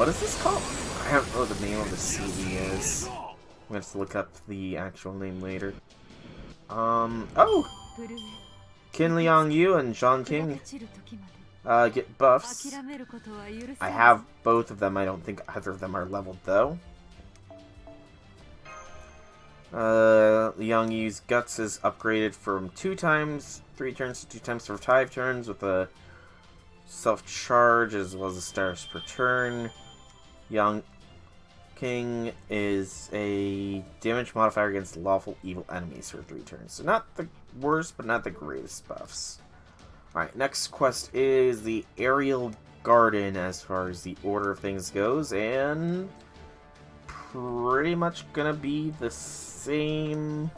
is this called? I don't know the name of the CD is. I'm gonna have to look up the actual name later. Oh! Qin Liang Yu and Zhang King get buffs. I have both of them. I don't think either of them are leveled though. Liang Yu's Guts is upgraded from 2 times 3 turns to 2 times for 5 turns with a self-charge as well as a stars per turn. Yang King is a damage modifier against lawful evil enemies for 3 turns. So not the worst, but not the greatest buffs. Alright, next quest is the Aerial Garden as far as the order of things goes, and pretty much gonna be the same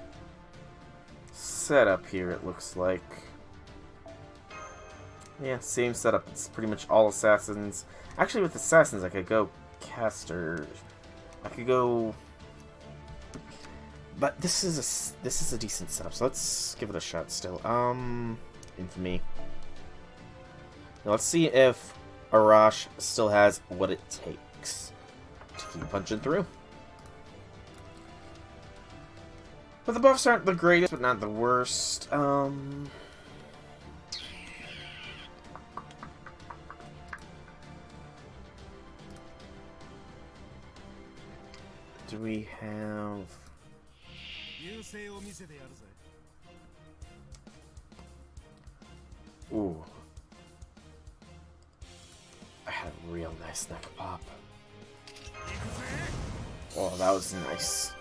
setup here, it looks like. Yeah, same setup. It's pretty much all assassins. Actually, with assassins, I could go caster. I could go, but this is a decent setup. So let's give it a shot. Still, Infamy. Now let's see if Arash still has what it takes to keep punching through. But the buffs aren't the greatest, but not the worst. Do we have... Ooh. I had a real nice neck pop. Oh, that was nice.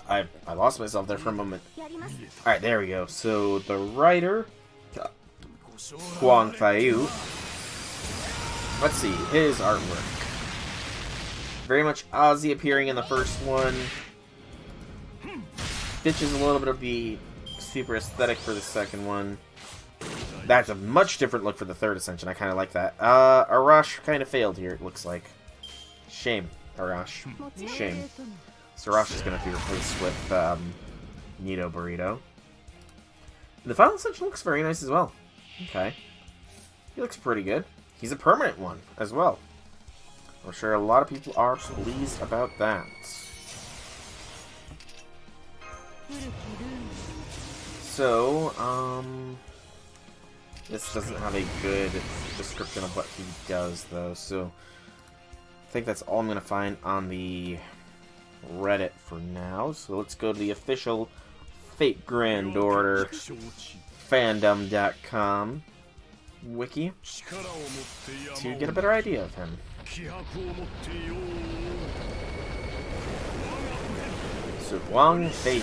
I lost myself there for a moment. Alright, there we go. So, the writer... Huang Faiyu. Let's see, his artwork. Very much Ozzy appearing in the first one. Ditches a little bit of the super aesthetic for the second one. That's a much different look for the third ascension. I kind of like that. Arash kind of failed here, it looks like. Shame, Arash. Shame. So Arash is going to be replaced with Nito Burrito. The final ascension looks very nice as well. Okay. He looks pretty good. He's a permanent one as well. I'm sure a lot of people are pleased about that. So, this doesn't have a good description of what he does, though, so I think that's all I'm going to find on the Reddit for now. So let's go to the official Fate Grand Order fandom.com wiki to get a better idea of him. So, Huang Faiyu.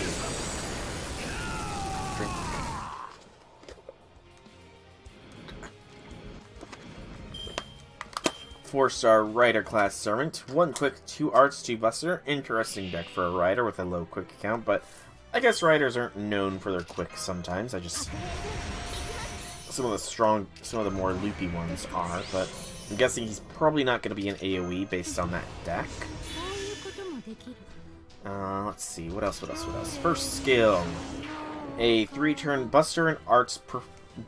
4-star Rider class Servant. 1 quick, 2 arts, 2 buster. Interesting deck for a Rider with a low quick count, but I guess Riders aren't known for their quick sometimes. Some of the more loopy ones are, but I'm guessing he's probably not going to be an AoE based on that deck. Let's see, what else? First skill. A 3-turn buster and arts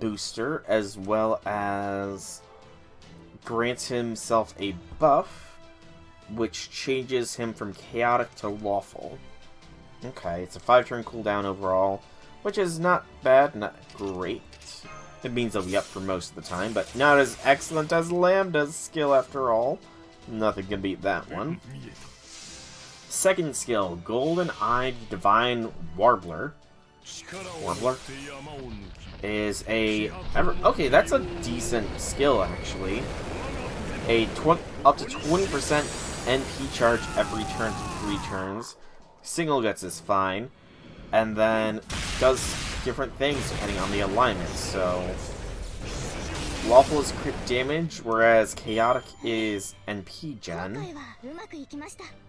booster, as well as grants himself a buff, which changes him from chaotic to lawful. Okay, it's a 5-turn cooldown overall, which is not bad, not great. It means they'll be up for most of the time, but not as excellent as Lambda's skill after all. Nothing can beat that one. Second skill, Golden-Eyed Divine Warbler. Is a... Okay, that's a decent skill, actually. Up to 20% NP charge every turn to 3 turns. Single Guts is fine. And then does different things depending on the alignment. So, Lawful is crit damage, whereas Chaotic is NP gen.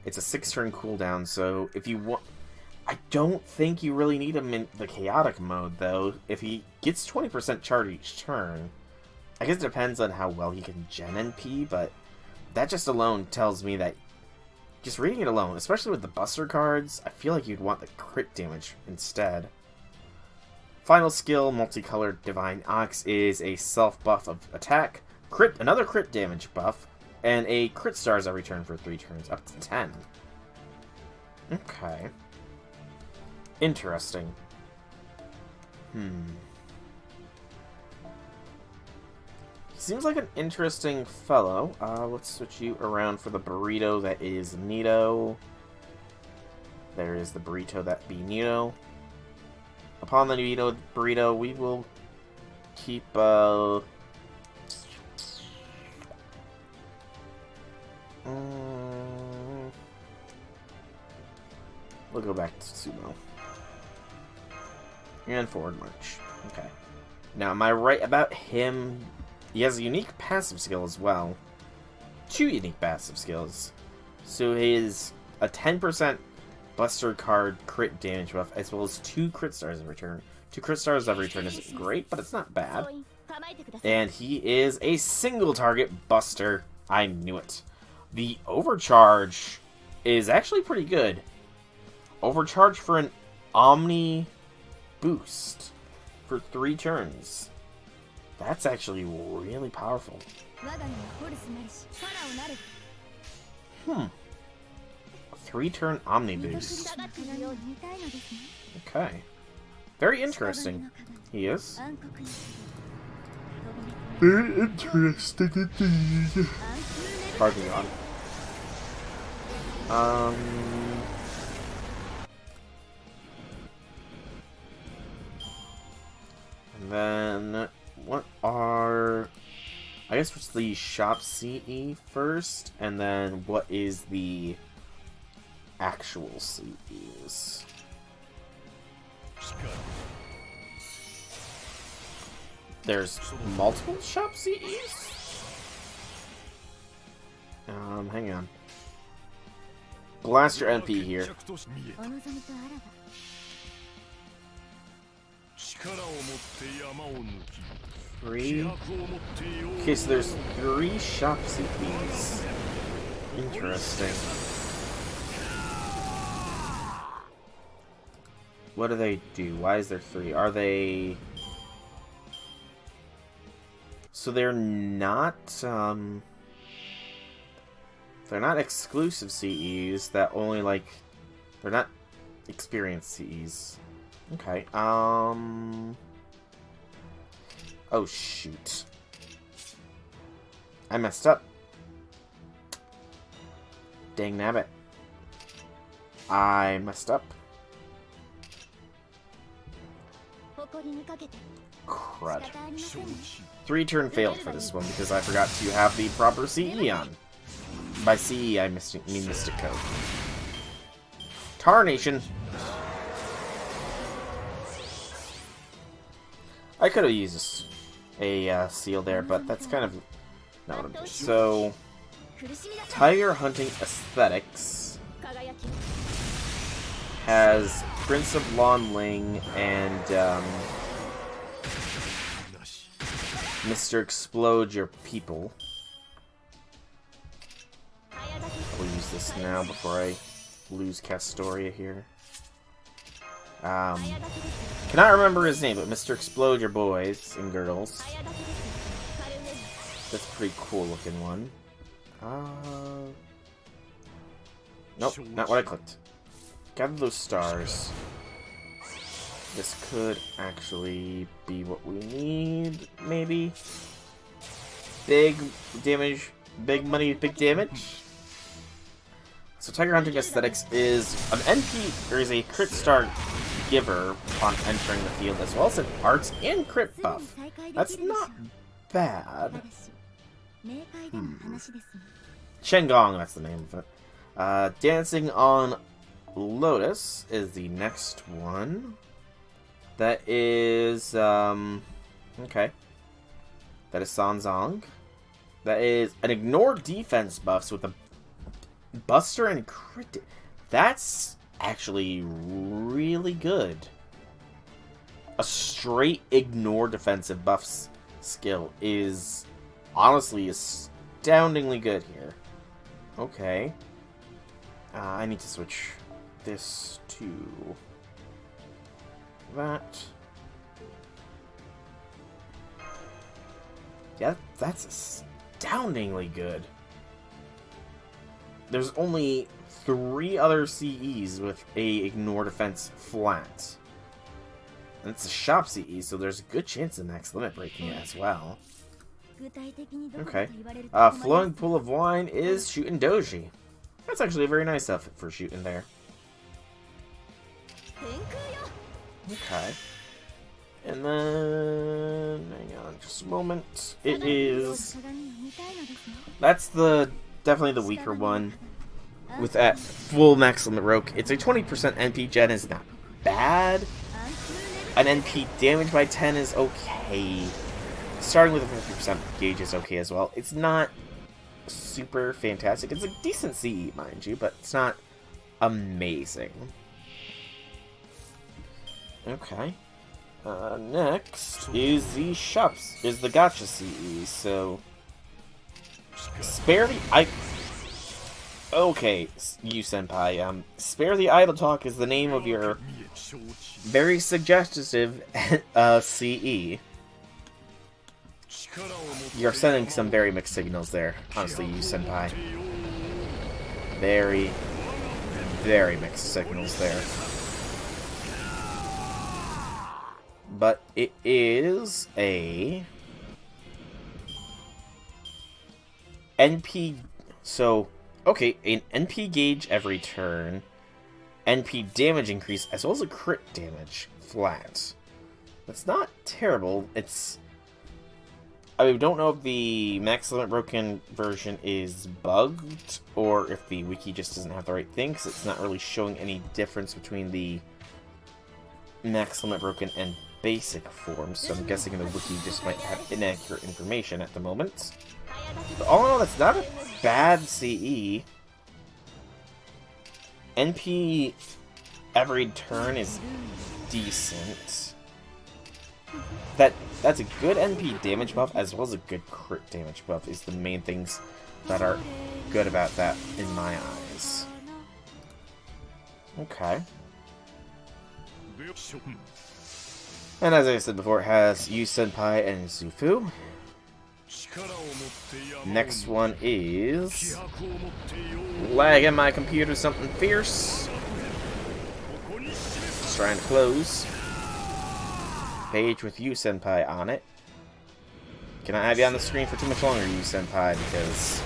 It's a 6-turn cooldown, so if you want... I don't think you really need him in the Chaotic mode, though. If he gets 20% charge each turn, I guess it depends on how well he can gen NP, but that just alone tells me that Just reading it alone, especially with the Buster cards, I feel like you'd want the crit damage instead. Final skill, Multicolored Divine Ox, is a self-buff of attack, crit, another crit damage buff, and a crit stars every turn for 3 turns, up to 10. Okay. Interesting. Seems like an interesting fellow. Let's switch you around for the burrito that is Nito. There is the burrito that be Nito. Upon the Nito burrito, we will keep, we'll go back to Sumo. And forward march. Okay. Now, am I right about him? He has a unique passive skill as well. 2 unique passive skills. So his a 10% Buster card crit damage buff, as well as 2 crit stars every turn. 2 crit stars every turn isn't great, but it's not bad. And he is a single target Buster. I knew it. The overcharge is actually pretty good. Overcharge for an Omni boost for 3 turns. That's actually really powerful. 3-turn Omni boost. Okay. Very interesting. He is. Very interesting indeed. Pardon God. And then what are... I guess what's the shop CE first, and then what is the actual CEs? There's multiple shop CEs? Hang on. Blast your NP here. 3. Okay, so there's 3 shop CPs. Interesting. What do they do? Why is there 3? Are they... So they're not exclusive CEs that only, like... They're not experienced CEs. Okay, oh, shoot. I messed up. Dang nabbit. I messed up. Crud. 3-turn failed for this one because I forgot to have the proper CE on. By CE, I mean Mystic Code. Tarnation. I could have used a seal there, but that's kind of not what I'm doing. So, Tiger Hunting Aesthetics has Prince of Lon Ling and Mr. Explode Your People. I'll use this now before I lose Castoria here. Cannot remember his name, but Mr. Explode Your Boys and Girls. That's a pretty cool looking one. Nope, not what I clicked. Gather those stars. This could actually be what we need, maybe. Big damage, big money, big damage. So Tiger Hunting Aesthetics is an NP, or is a crit star giver upon entering the field, as well as an arts and crit buff. That's not bad. Shengong, that's the name of it. Dancing on Lotus is the next one. That is, okay. That is Sanzong. That is an ignore defense buffs with a Buster and crit. That's actually really good. A straight ignore defensive buffs skill is honestly astoundingly good here. Okay. I need to switch this to that. Yeah, that's astoundingly good. There's only 3 other CEs with a ignore defense flat. And it's a shop CE, so there's a good chance of max limit breaking it as well. Okay. Flowing pool of wine is shooting doji. That's actually a very nice outfit for shooting there. Okay. And then, hang on just a moment. It is... That's definitely the weaker one. With that full max limit roke. It's a 20% NP gen is not bad. An NP damage by 10 is okay. Starting with a 50% gauge is okay as well. It's not super fantastic. It's a decent CE, mind you, but it's not amazing. Okay. Next is the gacha CE. So spare the okay, you senpai. Spare the idle talk is the name of your very suggestive CE. You're sending some very mixed signals there, honestly, you senpai. Very, very mixed signals there. But it is a NP, so, okay, an NP gauge every turn, NP damage increase, as well as a crit damage flat. That's not terrible. It's... I don't know if the max limit broken version is bugged, or if the wiki just doesn't have the right thing, because it's not really showing any difference between the max limit broken and basic forms, so I'm guessing the wiki just might have inaccurate information at the moment. But all in all, that's not a bad CE. NP every turn is decent. That's a good NP damage buff as well as a good crit damage buff is the main things that are good about that in my eyes. Okay. And as I said before, it has Yu Senpai and Zufu. Next one is lagging my computer something fierce. Just trying to close. Page with Yu Senpai on it. Can I have you on the screen for too much longer, Yu Senpai? Because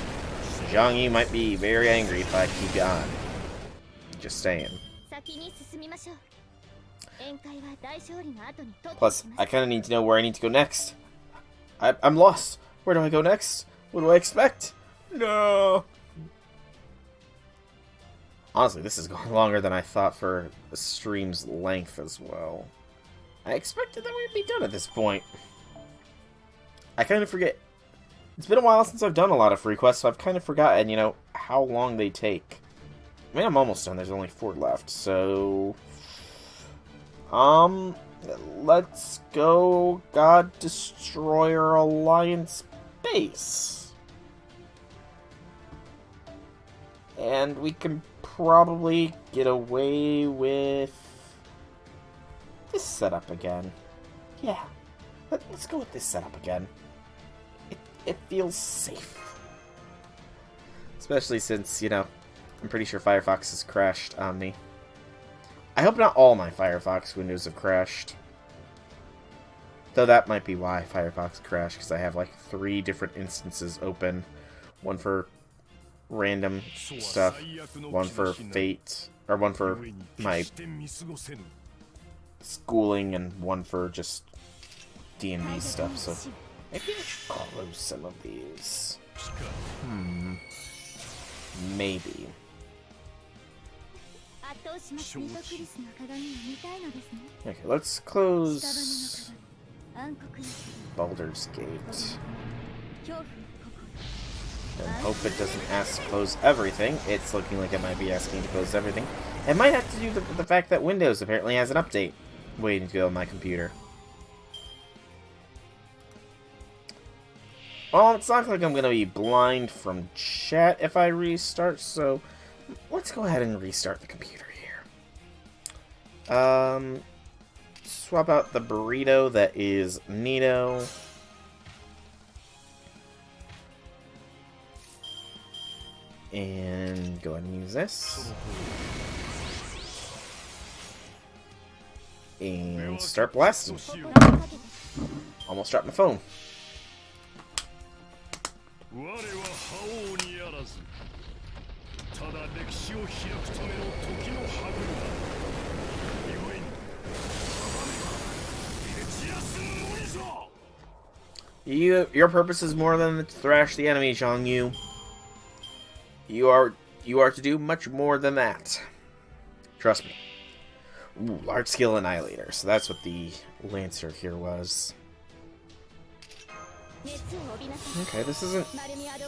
Zhang Yu might be very angry if I keep you on. Just saying. Plus, I kind of need to know where I need to go next. I'm lost. Where do I go next? What do I expect? No. Honestly, this is going longer than I thought for the stream's length as well. I expected that we'd be done at this point. I kind of forget. It's been a while since I've done a lot of free quests, so I've kind of forgotten, you know, how long they take. I mean, I'm almost done. There's only 4 left, so... let's go God Destroyer Alliance Base. And we can probably get away with this setup again. Yeah, let's go with this setup again. It feels safe. Especially since, you know, I'm pretty sure Firefox has crashed on me. I hope not all my Firefox windows have crashed. Though that might be why Firefox crashed, because I have like 3 different instances open. One for random stuff, one for Fate, or one for my schooling, and one for just D&D stuff, so maybe I should close some of these. Maybe. Okay, let's close Baldur's Gate. And hope it doesn't ask to close everything. It's looking like it might be asking to close everything. It might have to do with the fact that Windows apparently has an update waiting to go on my computer. Well, it's not like I'm going to be blind from chat if I restart, so let's go ahead and restart the computer here. Swap out the burrito that is Nito. And go ahead and use this. And start blasting. Almost dropped my phone. Your purpose is more than to thrash the enemy, Zhang Yu. You are to do much more than that. Trust me. Ooh, large scale annihilator. So that's what the Lancer here was. Okay, this isn't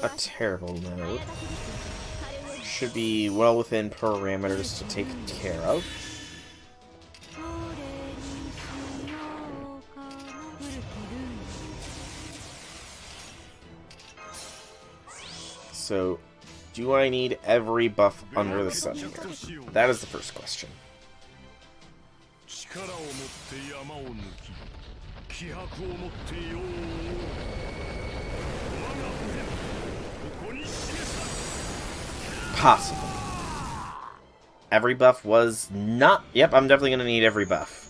a terrible node. Should be well within parameters to take care of. So, do I need every buff under the sun here? That is the first question. Possible. Every buff was not... Yep, I'm definitely going to need every buff.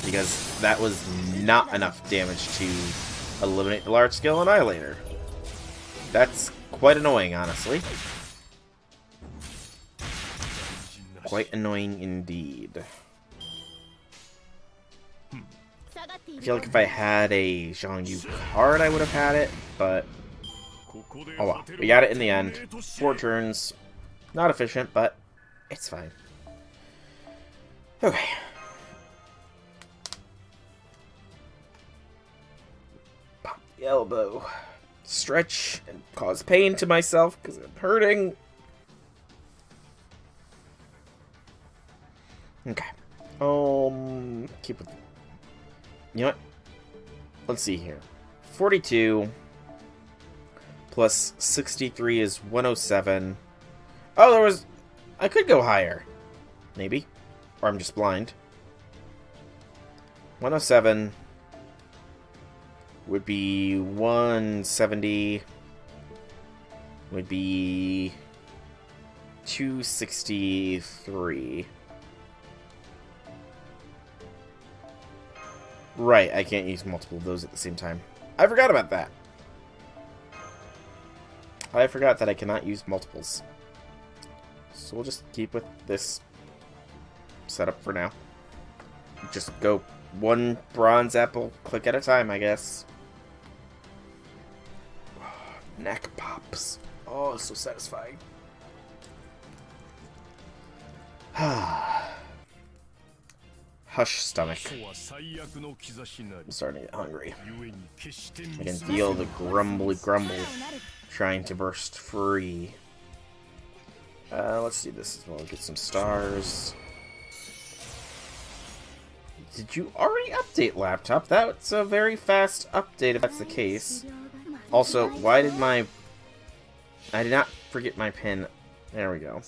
Because that was not enough damage to eliminate the large-scale annihilator. That's quite annoying, honestly. Quite annoying indeed. I feel like if I had a Zhang Yu card, I would have had it, but... Oh well. We got it in the end. 4 turns. Not efficient, but it's fine. Okay. Pop the elbow. Stretch and cause pain to myself because I'm hurting. Okay. Keep with... You know what? Let's see here. 42 plus 63 is 107. Oh, there was... I could go higher. Maybe. Or I'm just blind. 107 would be 170. Would be 263. Right, I can't use multiple of those at the same time. I forgot about that. I forgot that I cannot use multiples. So we'll just keep with this setup for now. Just go one bronze apple click at a time, I guess. Neck pops. Oh, so satisfying. Hush, stomach. I'm starting to get hungry. I can feel the grumbly grumble trying to burst free. Let's do this as well. Get some stars. Did you already update laptop? That's a very fast update if that's the case. Also, why did my... I did not forget my pin. There we go.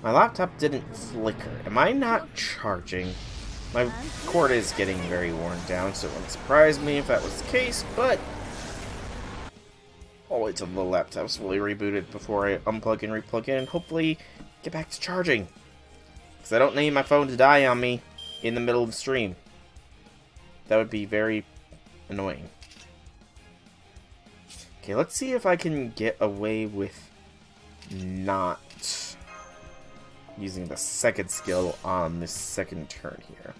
My laptop didn't flicker. Am I not charging? My cord is getting very worn down, so it wouldn't surprise me if that was the case, but... I'll wait till the laptop's fully rebooted before I unplug and replug in and hopefully get back to charging. Because I don't need my phone to die on me in the middle of the stream. That would be very annoying. Okay, let's see if I can get away with not using the second skill on this second turn here.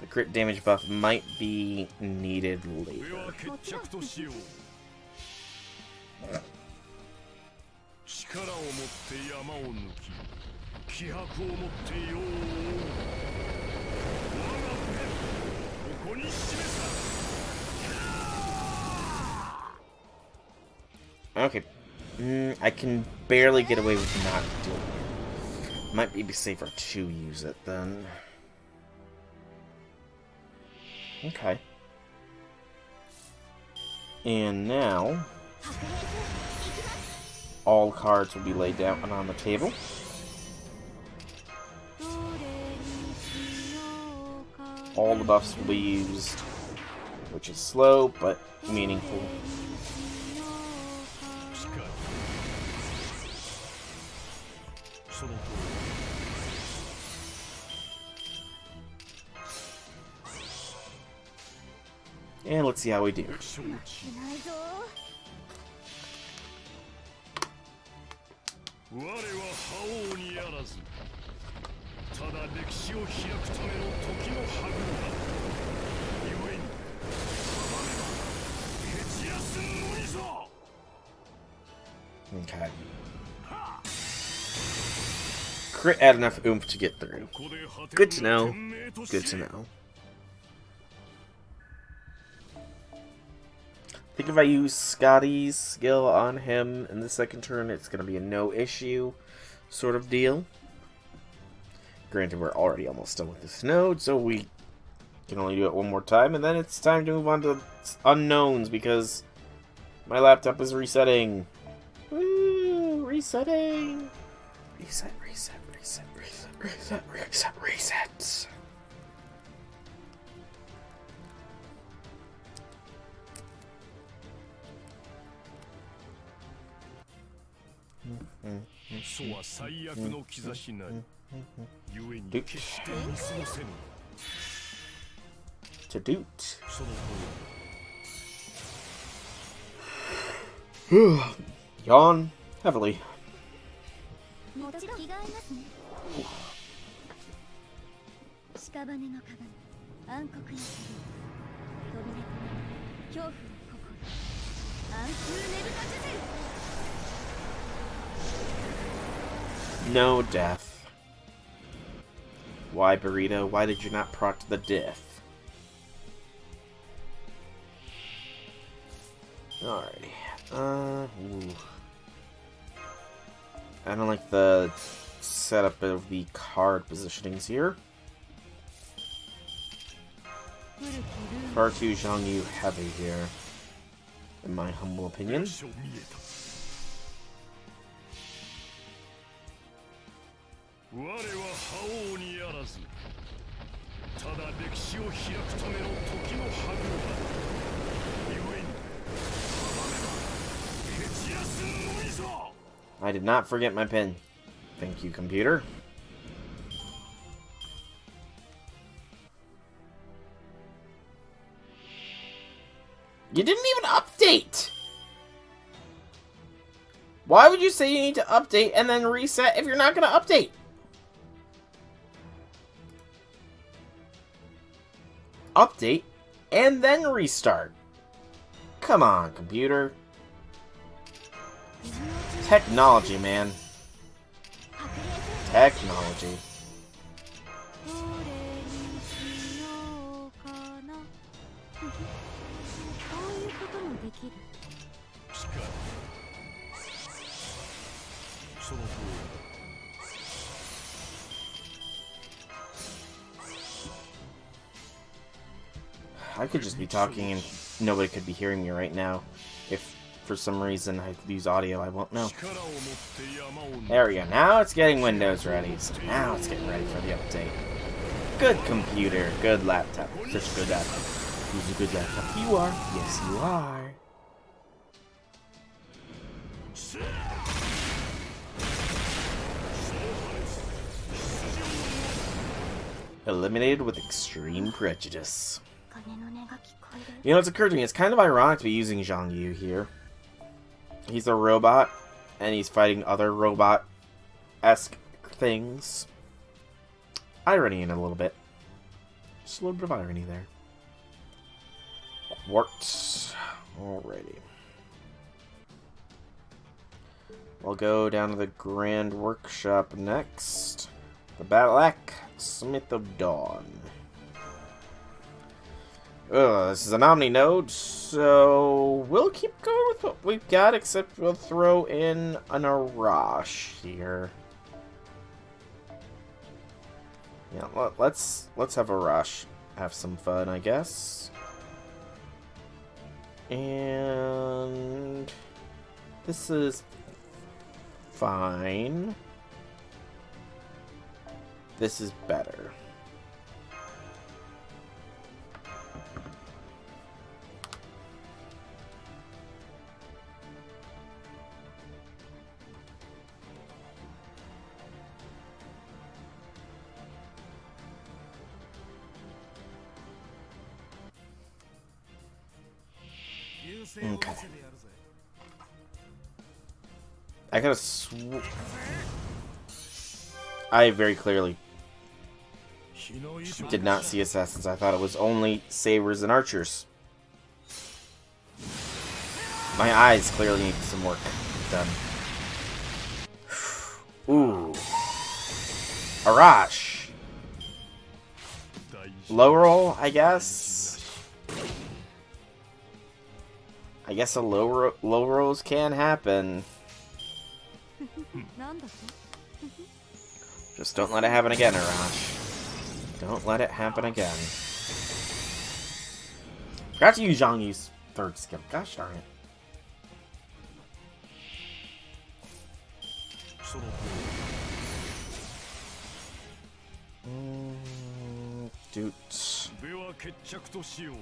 The crit damage buff might be needed later. Okay. I can barely get away with not doing it. Might be safer to use it then. Okay. And now... all cards will be laid down on the table. All the buffs will be used, which is slow but meaningful. And let's see how we do. Okay. Crit add enough oomph to get through. Good to know. Good to know. I think if I use Scotty's skill on him in the second turn, it's going to be a no issue sort of deal. Granted, we're already almost done with this node, so we can only do it one more time, and then it's time to move on to unknowns because my laptop is resetting. Woo! Resetting! Reset, reset, reset, reset, reset, reset, reset. To doot. Yawn heavily. No death. Why, Burrito? Why did you not proc the diff? Alrighty. Ooh. I don't like the setup of the card positionings here. Far too Zhangyu heavy here, in my humble opinion. I did not forget my pen. Thank you, computer. You didn't even update! Why would you say you need to update and then reset if you're not going to update? Update and then restart. Come on, computer. Technology, man. Technology. I could just be talking and nobody could be hearing me right now. If for some reason I use audio, I won't know. There we go. Now it's getting Windows ready. So now it's getting ready for the update. Good computer. Good laptop. Such a good laptop. Who's a good laptop? You are. Yes, you are. Eliminated with extreme prejudice. You know, it's occurred to me, it's kind of ironic to be using Zhangyu here. He's a robot, and he's fighting other robot-esque things. Irony in a little bit. Just a little bit of irony there. Quartz. Alrighty. We'll go down to the Grand Workshop next. The Balak Smith of Dawn. This is an Omni node, so we'll keep going with what we've got, except we'll throw in an Arash here. Yeah, let's have Arash have some fun, I guess. And this is fine. This is better. Okay. I gotta I very clearly did not see assassins. I thought it was only sabers and archers. My eyes clearly need some work done. Ooh. Arash. Low roll, I guess. I guess a low rolls can happen. Just don't let it happen again, Arash. Don't let it happen again. Forgot to use Zhang Yu's third skill. Gosh darn it. Doot.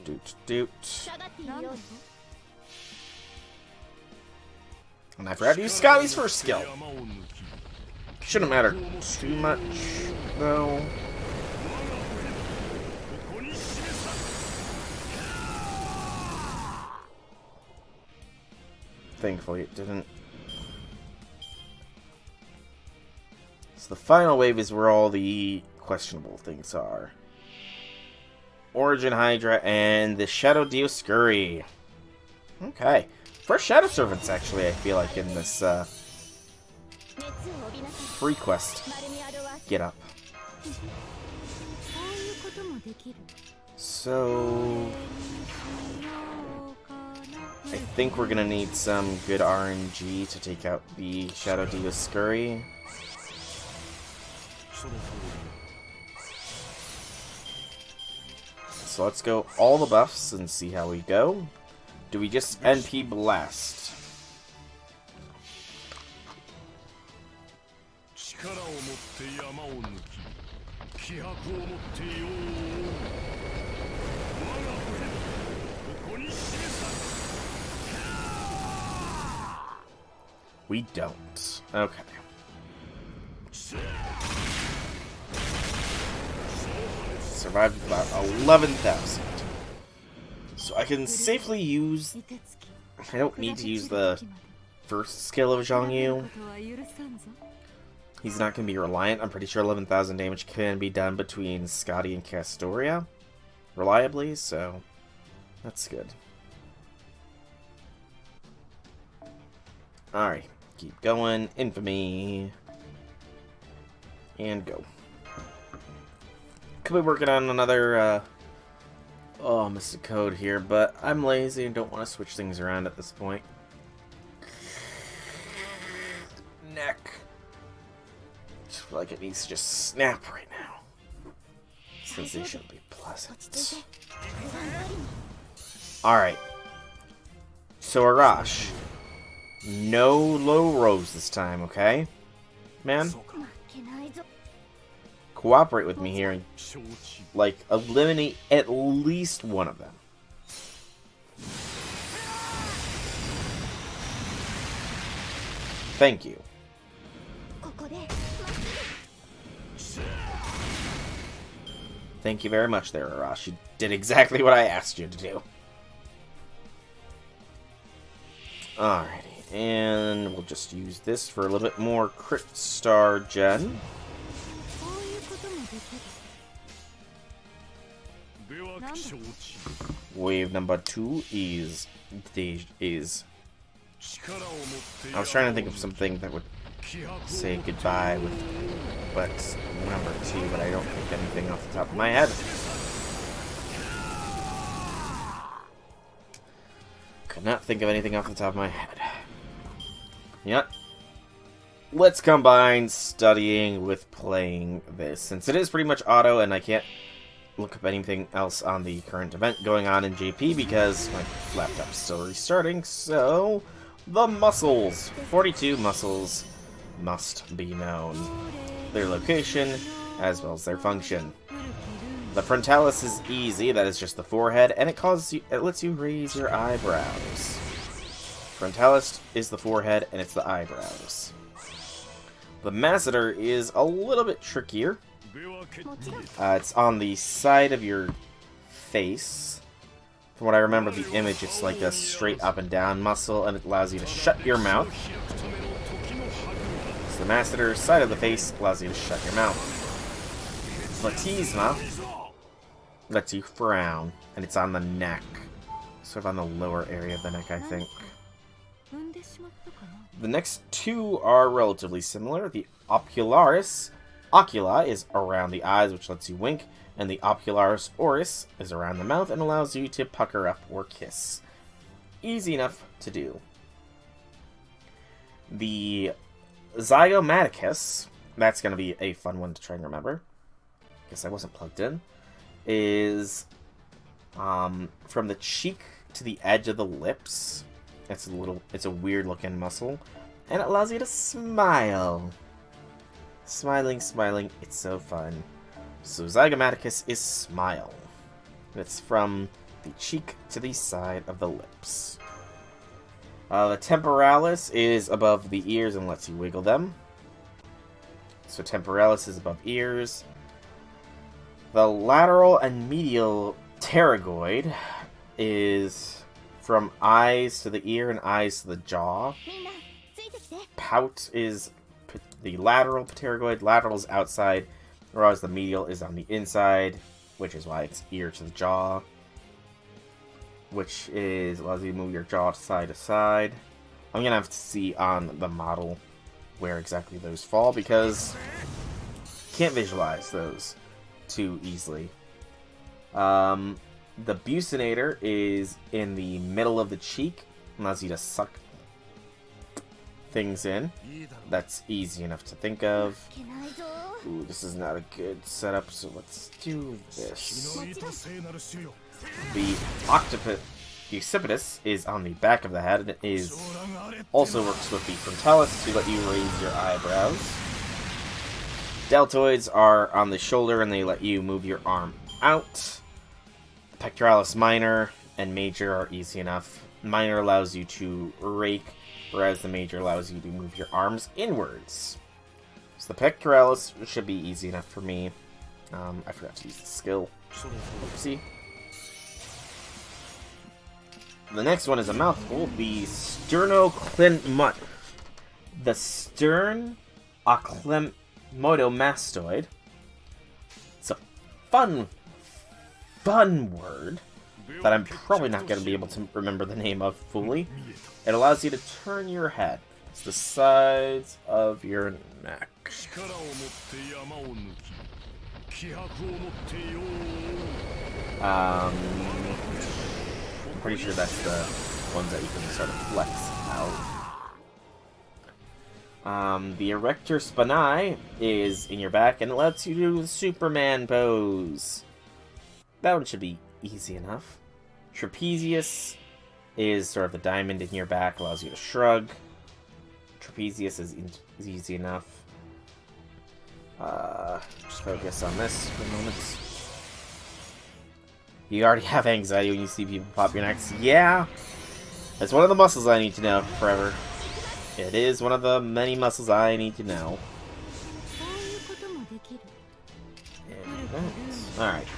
Doot, doot. And I forgot to use Scotty's first skill. Shouldn't matter too much, though. Thankfully, it didn't. So the final wave is where all the questionable things are. Origin Hydra and the Shadow Dioscuri. Okay. First Shadow Servants, actually, I feel like, in this free quest get up. So I think we're gonna need some good RNG to take out the Shadow Dioscuri. So let's go all the buffs and see how we go. Do we just NP Blast? We don't. Okay. Survived with about 11,000. So I can safely use... I don't need to use the first skill of Zhang Yu. He's not going to be reliant. I'm pretty sure 11,000 damage can be done between Scotty and Castoria reliably, so that's good. Alright, keep going. Infamy. And go. Could be working on another... Oh, I missed a code here, but I'm lazy and don't want to switch things around at this point. Neck. Just feel like it needs to just snap right now. Sensation will be pleasant. Alright. So, Arash. No low rows this time, okay? Man? Cooperate with me here and, like, eliminate at least one of them. Thank you. Thank you very much there, Arash. You did exactly what I asked you to do. Alrighty, and we'll just use this for a little bit more crit star gen. Wave number 2 is... I was trying to think of something that would say goodbye with number 2, but I don't think anything off the top of my head. Could not think of anything off the top of my head. Yep. Let's combine studying with playing this, since it is pretty much auto and I can't look up anything else on the current event going on in JP because my laptop's still restarting. So, the muscles. 42 muscles. must be known. Their location, as well as their function. The frontalis is easy, that is just the forehead, and it lets you raise your eyebrows. Frontalis is the forehead, and it's the eyebrows. The masseter is a little bit trickier. It's on the side of your face. From what I remember of the image, it's like a straight up and down muscle, and it allows you to shut your mouth. So the masseter side of the face allows you to shut your mouth. Platysma lets you frown, and it's on the neck. Sort of on the lower area of the neck, I think. The next two are relatively similar. The ocularis, ocula, is around the eyes, which lets you wink, and the ocularis oris is around the mouth and allows you to pucker up or kiss. Easy enough to do. The zygomaticus, that's going to be a fun one to try and remember. Guess I wasn't plugged in. Is from the cheek to the edge of the lips. It's a weird looking muscle, and it allows you to smile. Smiling, smiling, it's so fun. So zygomaticus is smile. It's from the cheek to the side of the lips. The temporalis is above the ears and lets you wiggle them. So temporalis is above ears. The lateral and medial pterygoid is from eyes to the ear and eyes to the jaw. Pout is the lateral pterygoid. Lateral is outside, whereas the medial is on the inside, which is why it's ear to the jaw. Which allows you to move your jaw side to side. I'm going to have to see on the model where exactly those fall, because can't visualize those too easily. The buccinator is in the middle of the cheek, allows you to suck things in. That's easy enough to think of. Ooh, this is not a good setup, so let's do this. The occipitus is on the back of the head, and it also works with the frontalis to let you raise your eyebrows. Deltoids are on the shoulder, and they let you move your arm out. Pectoralis minor and major are easy enough. Minor allows you to rake, whereas the major allows you to move your arms inwards. So the pectoralis should be easy enough for me. I forgot to use the skill. Oopsie. The next one is a mouthful. The sternocleidomastoid. It's a fun word that I'm probably not going to be able to remember the name of fully. It allows you to turn your head. It's the sides of your neck. I'm pretty sure that's the ones that you can sort of flex out. The erector spinae is in your back and it lets you do the Superman pose. That one should be easy enough. Trapezius is sort of the diamond in your back, allows you to shrug. Trapezius is easy enough. Just focus on this for a moment. You already have anxiety when you see people pop your necks. Yeah! That's one of the muscles I need to know forever. It is one of the many muscles I need to know. Alright.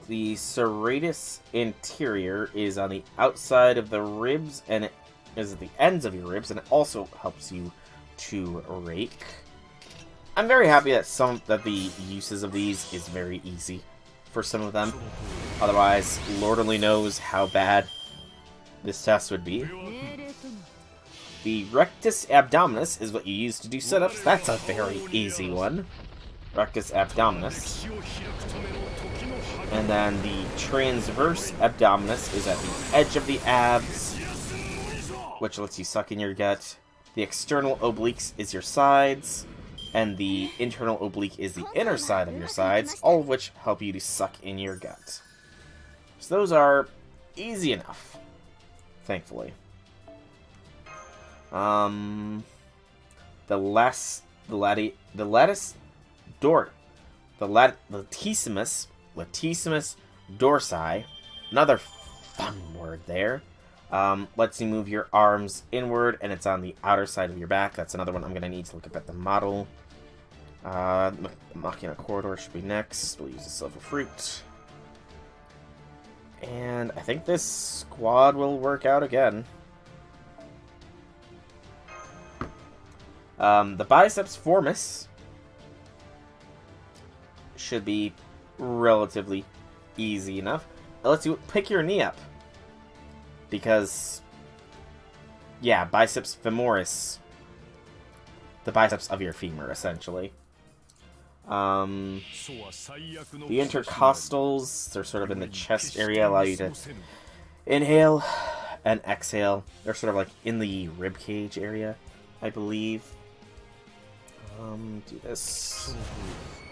The serratus anterior is on the outside of the ribs, and it is at the ends of your ribs, and it also helps you to rake. I'm very happy that the uses of these is very easy for some of them. Otherwise, Lord only knows how bad this test would be. The rectus abdominis is what you use to do sit-ups. That's a very easy one. Rectus abdominis. And then the transverse abdominis is at the edge of the abs, which lets you suck in your gut. The external obliques is your sides, and the internal oblique is the inner side of your sides, all of which help you to suck in your gut. So those are easy enough, thankfully. Um, the lattice door, latissimus dorsi, another fun word there. Lets you move your arms inward, and it's on the outer side of your back. That's another one I'm going to need to look up at the model. Machina corridor should be next. We'll use the silver fruit. And I think this squad will work out again. The biceps formis should be relatively easy enough. It lets you pick your knee up. Because, yeah, biceps femoris. The biceps of your femur, essentially. The intercostals, they're sort of in the chest area, allow you to inhale and exhale. They're sort of like in the rib cage area, I believe. Do this.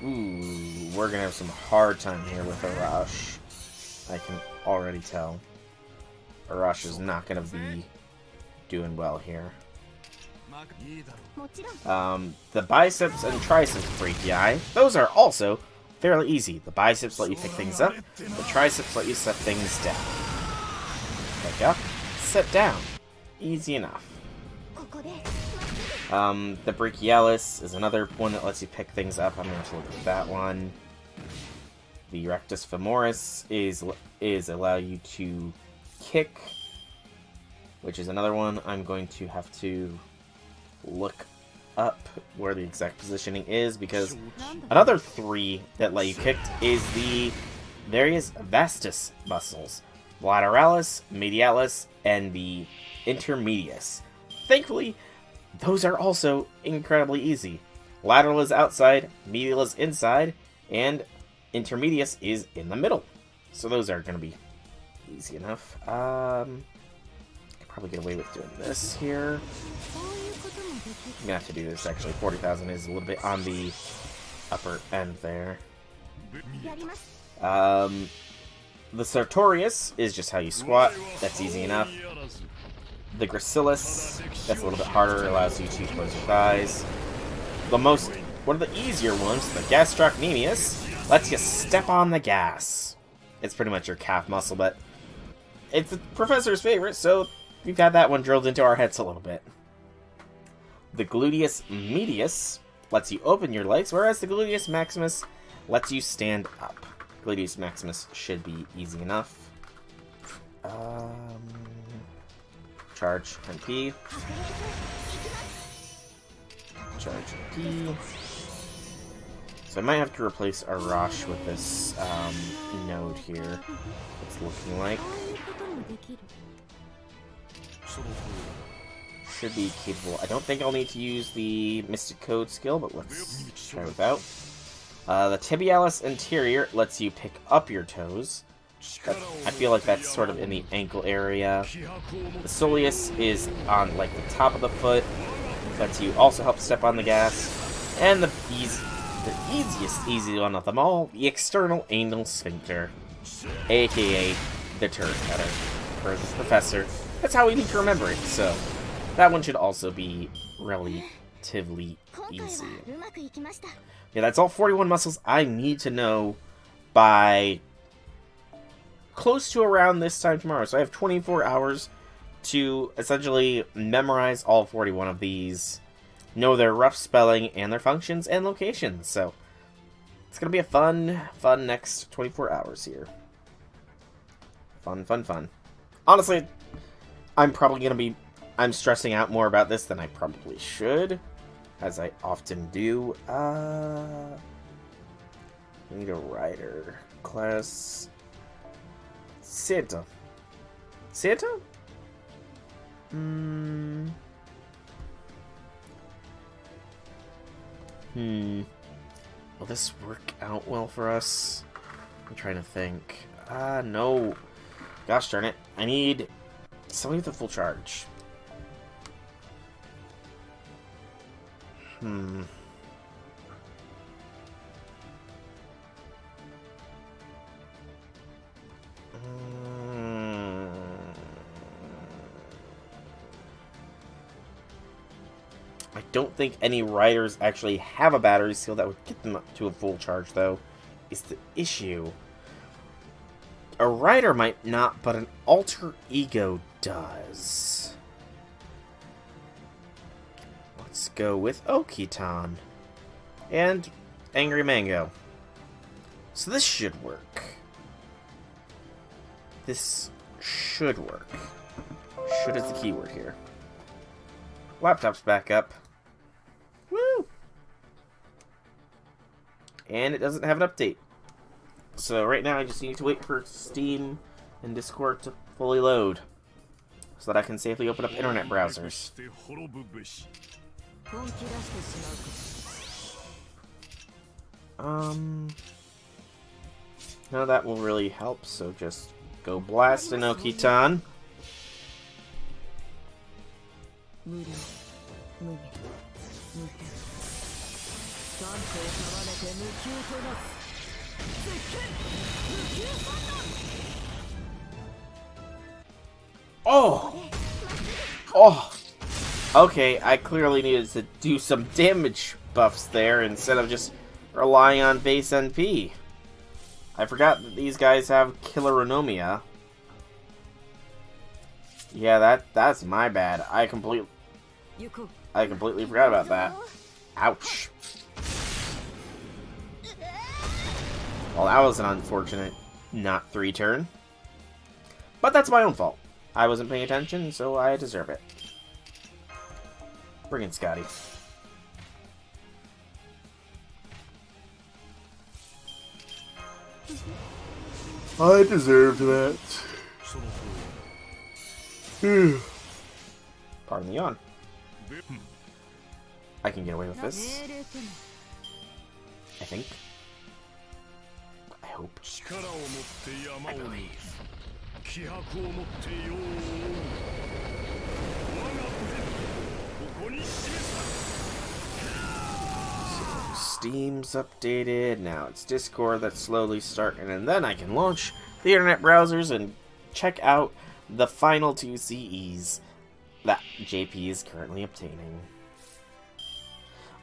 Ooh, we're gonna have some hard time here with Arash. I can already tell. Arash is not gonna be doing well here. The biceps and triceps brachii, those are also fairly easy. The biceps let you pick things up, the triceps let you set things down. Pick up, set down. Easy enough. The brachialis is another one that lets you pick things up. I'm going to have to look at that one. The rectus femoris is allow you to kick, which is another one I'm going to have to look up where the exact positioning is, because another three that let you kick is the various vastus muscles, lateralis, medialis, and the intermedius. Thankfully, those are also incredibly easy. Lateral is outside, medial is inside, and intermedius is in the middle. So those are going to be easy enough. I could probably get away with doing this here. I'm gonna have to do this actually. 40,000 is a little bit on the upper end there. The sartorius is just how you squat. That's easy enough. The gracilis, that's a little bit harder. It allows you to close your thighs. One of the easier ones, the gastrocnemius, lets you step on the gas. It's pretty much your calf muscle, but it's the professor's favorite, so we've got that one drilled into our heads a little bit. The gluteus medius lets you open your legs, whereas the gluteus maximus lets you stand up. Gluteus maximus should be easy enough. Charge and P. Charge and P. So I might have to replace Arash with this node here. It's looking like. Should be capable. I don't think I'll need to use the Mystic Code skill, but let's try without. The tibialis anterior lets you pick up your toes. I feel like that's sort of in the ankle area. The soleus is on like the top of the foot. Lets you also help step on the gas. And the easy one of them all, the external anal sphincter, aka the turd cutter. For the professor, that's how we need to remember it. So that one should also be relatively easy. Yeah, that's all 41 muscles I need to know by close to around this time tomorrow. So I have 24 hours to essentially memorize all 41 of these, know their rough spelling and their functions and locations. So it's going to be a fun next 24 hours here. Fun. Honestly, I'm stressing out more about this than I probably should, as I often do. We need a rider. Class Santa. Santa? Will this work out well for us? I'm trying to think. No. Gosh darn it. I need somebody with a full charge. don't think any riders actually have a battery seal that would get them up to a full charge, though, is the issue. A rider might not, but an alter ego does. Let's go with Okitan. And Angry Mango. So this should work. This should work. Should is the keyword here. Laptop's back up. Woo! And it doesn't have an update. So right now I just need to wait for Steam and Discord to fully load so that I can safely open up internet browsers. None of that will really help, so just go blast an Okitan. Oh! Oh! Okay, I clearly needed to do some damage buffs there instead of just relying on base NP. I forgot that these guys have Killeronomia. Yeah, that's my bad. I completely forgot about that. Ouch. Well, that was an unfortunate not 3 turn. But that's my own fault. I wasn't paying attention, so I deserve it. Bring in Scotty. I deserved that. Pardon the yawn. I can get away with this. I think. I hope. I believe. So Steam's updated. Now it's Discord that's slowly starting, and then I can launch the internet browsers and check out the final 2 CEs that JP is currently obtaining.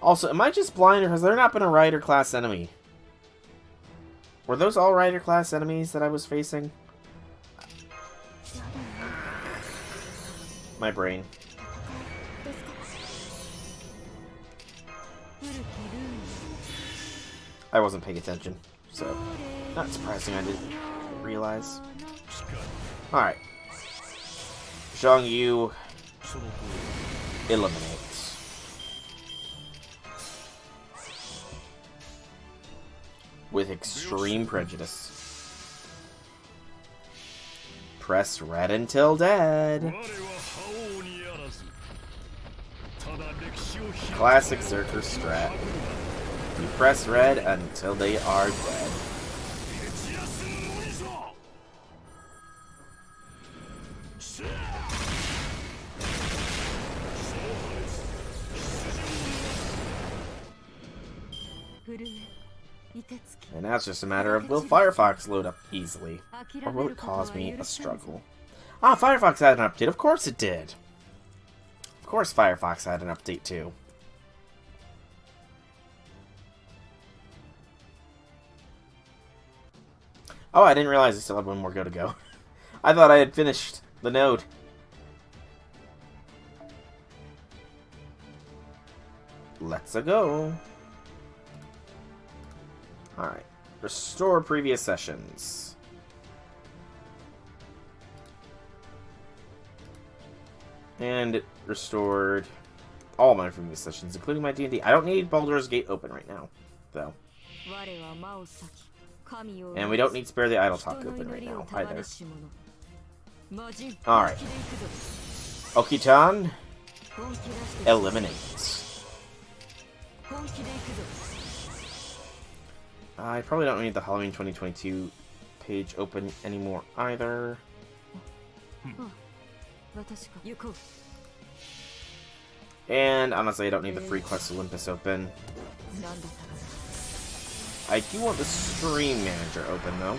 Also, am I just blind, or has there not been a Rider class enemy? Were those all Rider class enemies that I was facing? My brain. I wasn't paying attention, so not surprising I didn't realize. Alright. Zhang Yu eliminates. With extreme prejudice. Press red until dead. Classic Zerker strat. You press red until they are dead. And now it's just a matter of, will Firefox load up easily? Or will it cause me a struggle? Ah, Firefox had an update. Of course it did. Of course Firefox had an update too. Oh, I didn't realize I still had one more go to go. I thought I had finished the node. Let's go. Alright. Restore previous sessions. And it restored all my previous sessions, including my D&D. I don't need Baldur's Gate open right now, though. And we don't need Spare the Idle Talk open right now, either. Alright. Okitan. Eliminate. I probably don't need the Halloween 2022 page open anymore, either. And honestly, I don't need the free Quest Olympus open. I do want the Stream Manager open, though.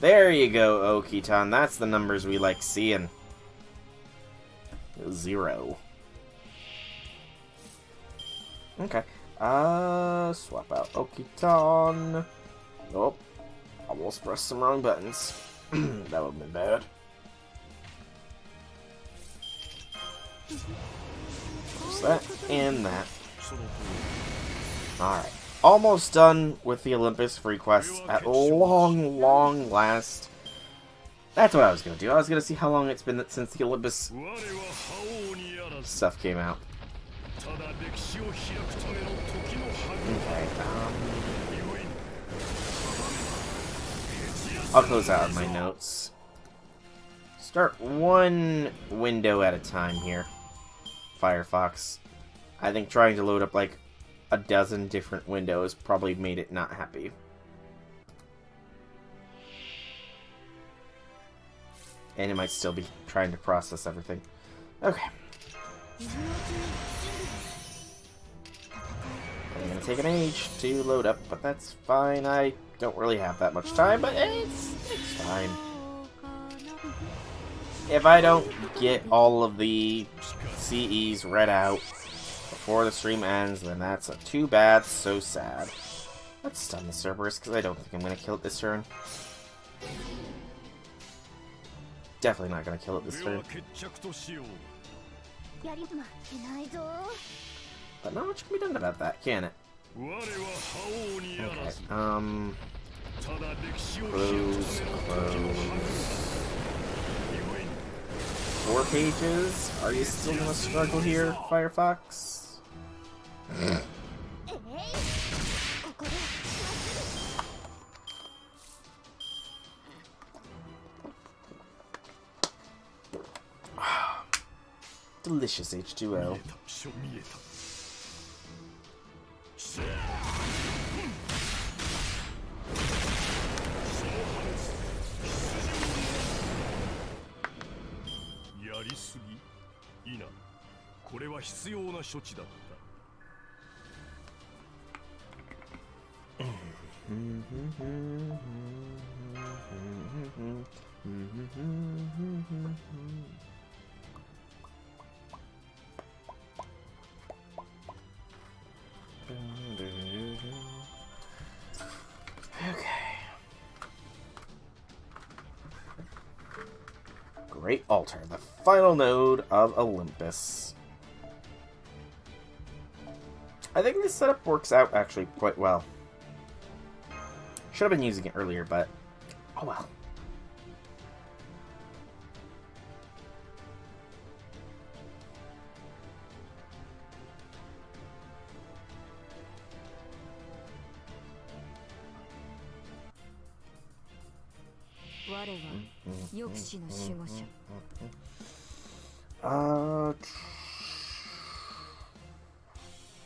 There you go, Okitan. That's the numbers we like seeing. 0. Okay. Swap out Okitan. Oh, almost pressed some wrong buttons. That would have been bad. There's that and that. Alright. Almost done with the Olympus free quests at long last. That's what I was going to do. I was going to see how long it's been since the Olympus stuff came out. Okay, I'll close out my notes. Start one window at a time here, Firefox. I think trying to load up like a dozen different windows probably made it not happy. And it might still be trying to process everything. Okay. I'm gonna take an age to load up, but that's fine. I don't really have that much time, but it's fine. If I don't get all of the CEs read out before the stream ends, then that's too bad, so sad. Let's stun the Cerberus, because I don't think I'm going to kill it this turn. Definitely not going to kill it this turn. But not much can be done about that, can it? Okay, close. 4 pages? Are you still gonna struggle here, Firefox? Delicious H2O. Okay. Great Altar, the final node of Olympus. I think this setup works out actually quite well. Should have been using it earlier, but oh well.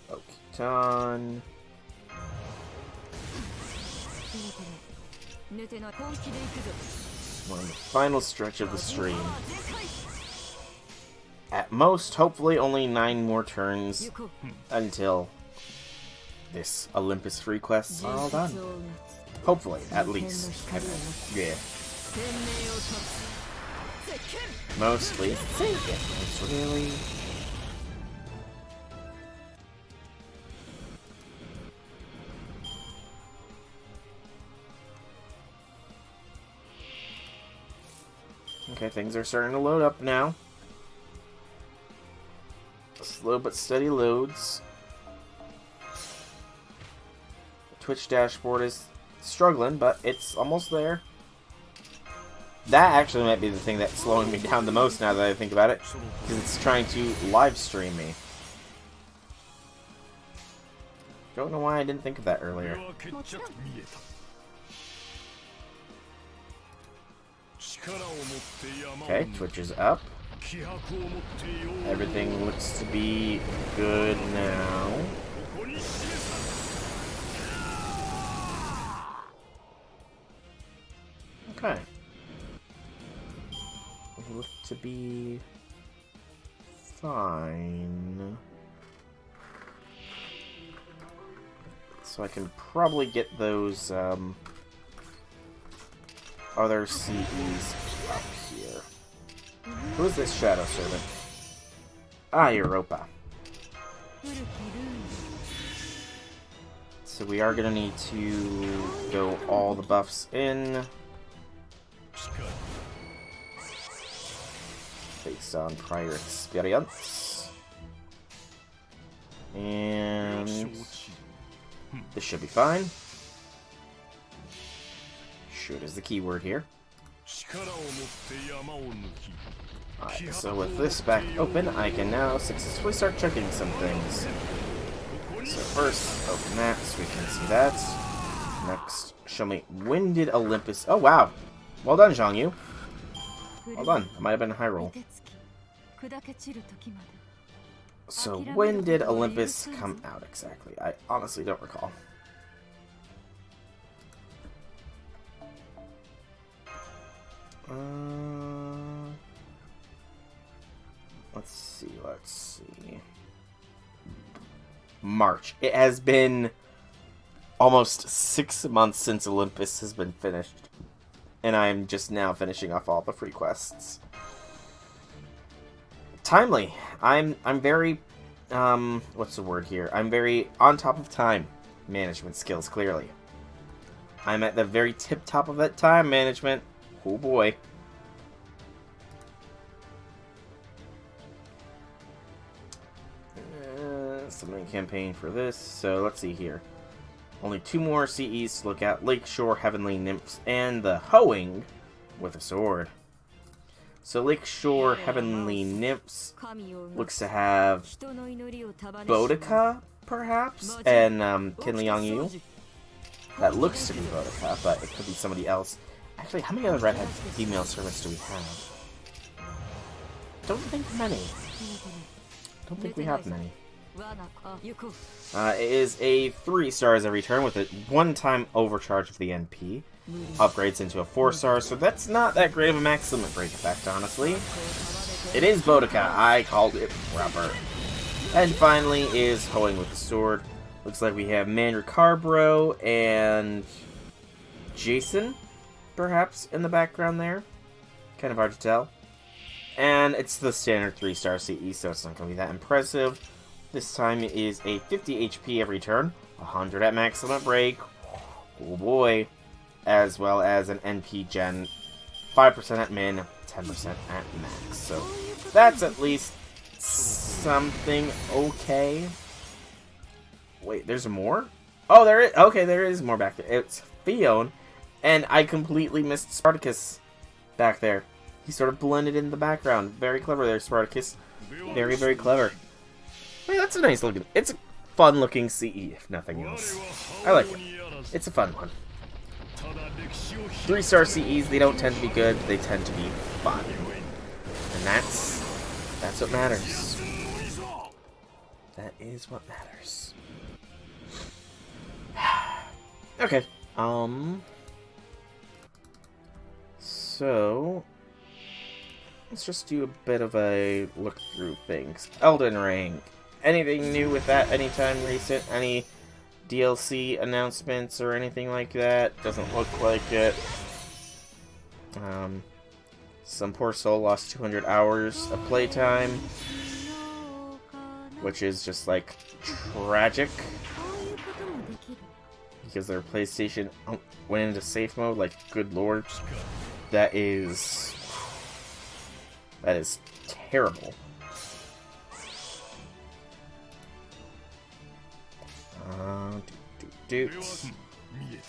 Okitan. We're on the final stretch of the stream. At most, hopefully, only 9 more turns until this Olympus free quests are all done. Hopefully, at least. Yeah. Mostly. It's really. Okay, things are starting to load up now. Slow but steady loads. The Twitch dashboard is struggling, but it's almost there. That actually might be the thing that's slowing me down the most now that I think about it, because it's trying to live stream me. Don't know why I didn't think of that earlier. Okay, Twitch is up. Everything looks to be good now. Okay. Look to be fine. So I can probably get those other CEs up here. Who is this Shadow Servant? Ah, Europa. So we are going to need to go all the buffs in. Based on prior experience. And this should be fine. Should is the keyword here. Alright, so with this back open, I can now successfully start checking some things. So first, open that so we can see that. Next, show me, when did Olympus... Oh, wow. Well done, Zhang Yu. Well done. It might have been a high roll. So when did Olympus come out exactly? I honestly don't recall. Let's see. March. It has been almost 6 months since Olympus has been finished. And I'm just now finishing off all the free quests. Timely. I'm very, what's the word here? I'm very on top of time management skills, clearly. I'm at the very tip-top of that time management. Oh boy. Submitting campaign for this. So let's see here. Only 2 more CEs to look at. Lakeshore, Heavenly Nymphs, and the Hoeing with a sword. So Lakeshore, Heavenly Nymphs looks to have Boudica, perhaps, and Kinliang Yu. That looks to be Boudica, but it could be somebody else. Actually, how many other redhead female servants do we have? Don't think many. Don't think we have many. It is a 3 stars every turn with a 1-time overcharge of the NP. Upgrades into a 4-star, so that's not that great of a max limit break effect, honestly. It is Boudica. I called it rubber. And finally is Hoeing with the sword. Looks like we have Mandrakarbro and Jason, perhaps, in the background there. Kind of hard to tell. And it's the standard 3-star CE, so it's not going to be that impressive. This time it is a 50 HP every turn, 100 at maximum break, oh boy, as well as an NP gen, 5% at min, 10% at max. So that's at least something okay. Wait, there's more? Oh, there is. Okay, there is more back there. It's Fion, and I completely missed Spartacus back there. He sort of blended in the background. Very clever there, Spartacus. Very, very clever. Well, that's a nice looking. It's a fun looking CE, if nothing else. I like it. It's a fun one. 3-star CEs, they don't tend to be good, they tend to be fun. And that's what matters. That is what matters. Okay. So let's just do a bit of a look through things. Elden Ring. Anything new with that anytime recent? Any DLC announcements or anything like that? Doesn't look like it. Some poor soul lost 200 hours of playtime, which is just like tragic because their PlayStation went into safe mode. Like, good lord, that is terrible.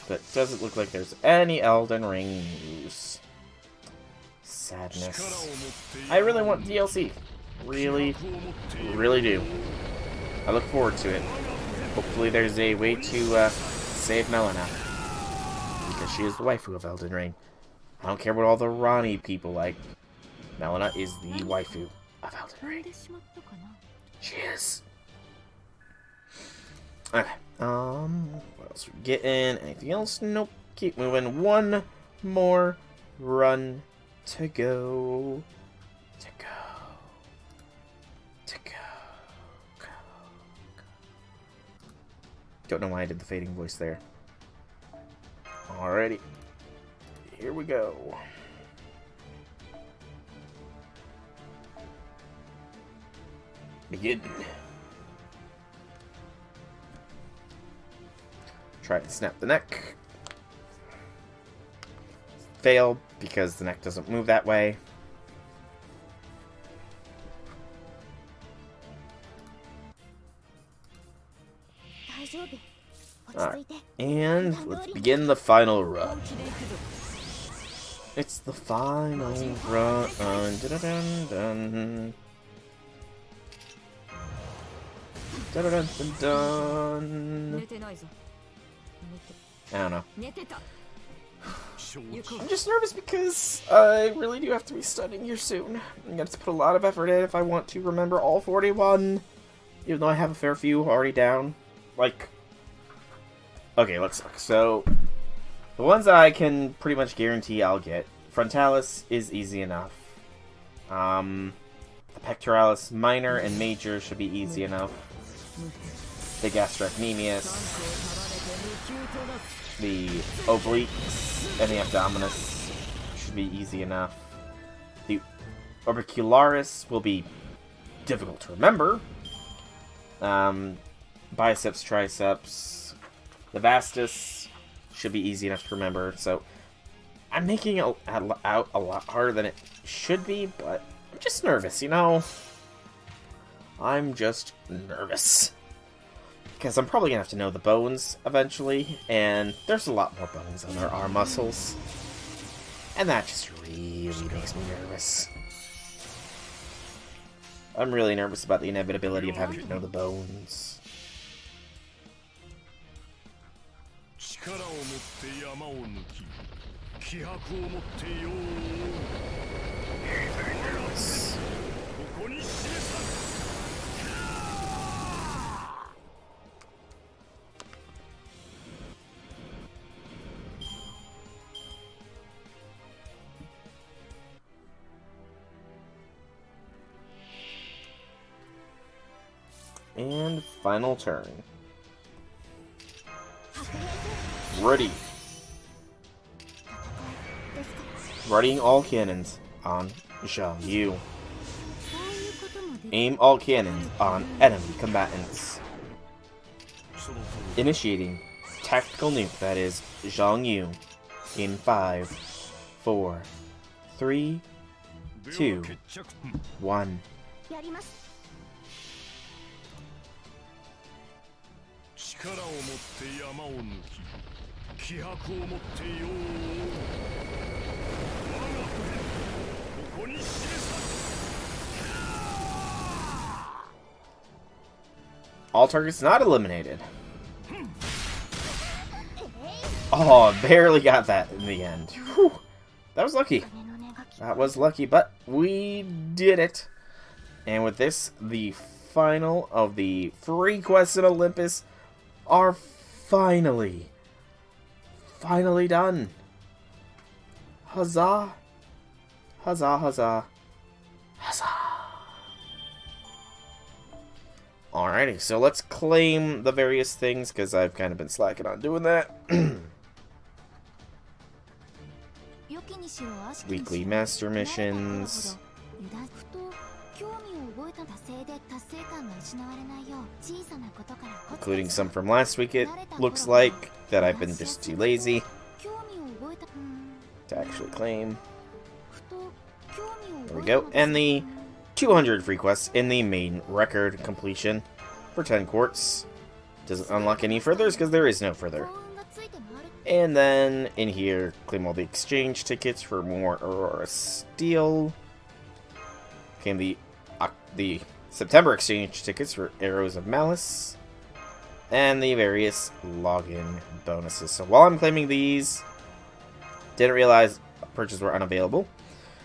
But doesn't look like there's any Elden Ring news. Sadness. I really want DLC. Really, really do. I look forward to it. Hopefully there's a way to save Melina, because she is the waifu of Elden Ring. I don't care what all the Ronnie people like. Melina is the waifu of Elden Ring. She is. Okay. What else we getting? Anything else? Nope. Keep moving. One more run to go. Don't know why I did the fading voice there. Alrighty. here we go. Begin. Try to snap the neck. Fail, because the neck doesn't move that way. Alright, and let's begin the final run. It's the final run. Dun, dun, dun, dun. Dun, dun, dun, dun. I don't know. I'm just nervous because I really do have to be studying here soon. I'm gonna have to put a lot of effort in if I want to remember all 41. Even though I have a fair few already down. Like, okay, let's look. So, the ones that I can pretty much guarantee I'll get. Frontalis is easy enough. The Pectoralis minor and major should be easy enough. The Gastrocnemius. The Obliques and the Abdominis should be easy enough. The Orbicularis will be difficult to remember. Biceps, triceps. The Vastus should be easy enough to remember. So I'm making it out a lot harder than it should be, but I'm just nervous, you know? I'm just nervous. Because I'm probably going to have to know the bones eventually, and there's a lot more bones than there are muscles. And that just really makes me nervous. I'm really nervous about the inevitability of having to know the bones. Very, very nervous. And final turn. Ready. Readying all cannons on Zhang Yu. Aim all cannons on enemy combatants. Initiating tactical nuke, that is Zhang Yu, in 5, 4, 3, 2, 1. All targets not eliminated. Oh, barely got that in the end. Whew. That was lucky. That was lucky, but we did it. And with this, the final of the free quests in Olympus are finally done. Huzzah! Huzzah, huzzah, huzzah! Alrighty, so let's claim the various things, because I've kind of been slacking on doing that. Weekly master missions. Including some from last week, it looks like, that I've been just too lazy to actually claim. There we go. And the 200 free quests in the main record completion for 10 quartz. Doesn't unlock any furthers because there is no further. And then in here, claim all the exchange tickets for more Aurora Steel. Claim the September exchange tickets for Arrows of Malice. And the various login bonuses. So while I'm claiming these, didn't realize purchases were unavailable.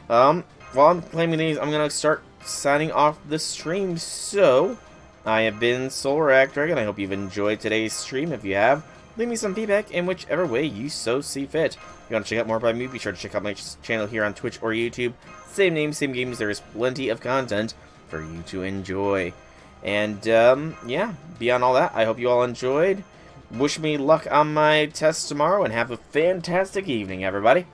While I'm claiming these, I'm going to start signing off the stream. So, I have been Solar Dragon. I hope you've enjoyed today's stream. If you have, leave me some feedback in whichever way you so see fit. If you want to check out more by me, be sure to check out my channel here on Twitch or YouTube. Same name, same games. There is plenty of content for you to enjoy. And, yeah, beyond all that, I hope you all enjoyed. Wish me luck on my test tomorrow, and have a fantastic evening, everybody.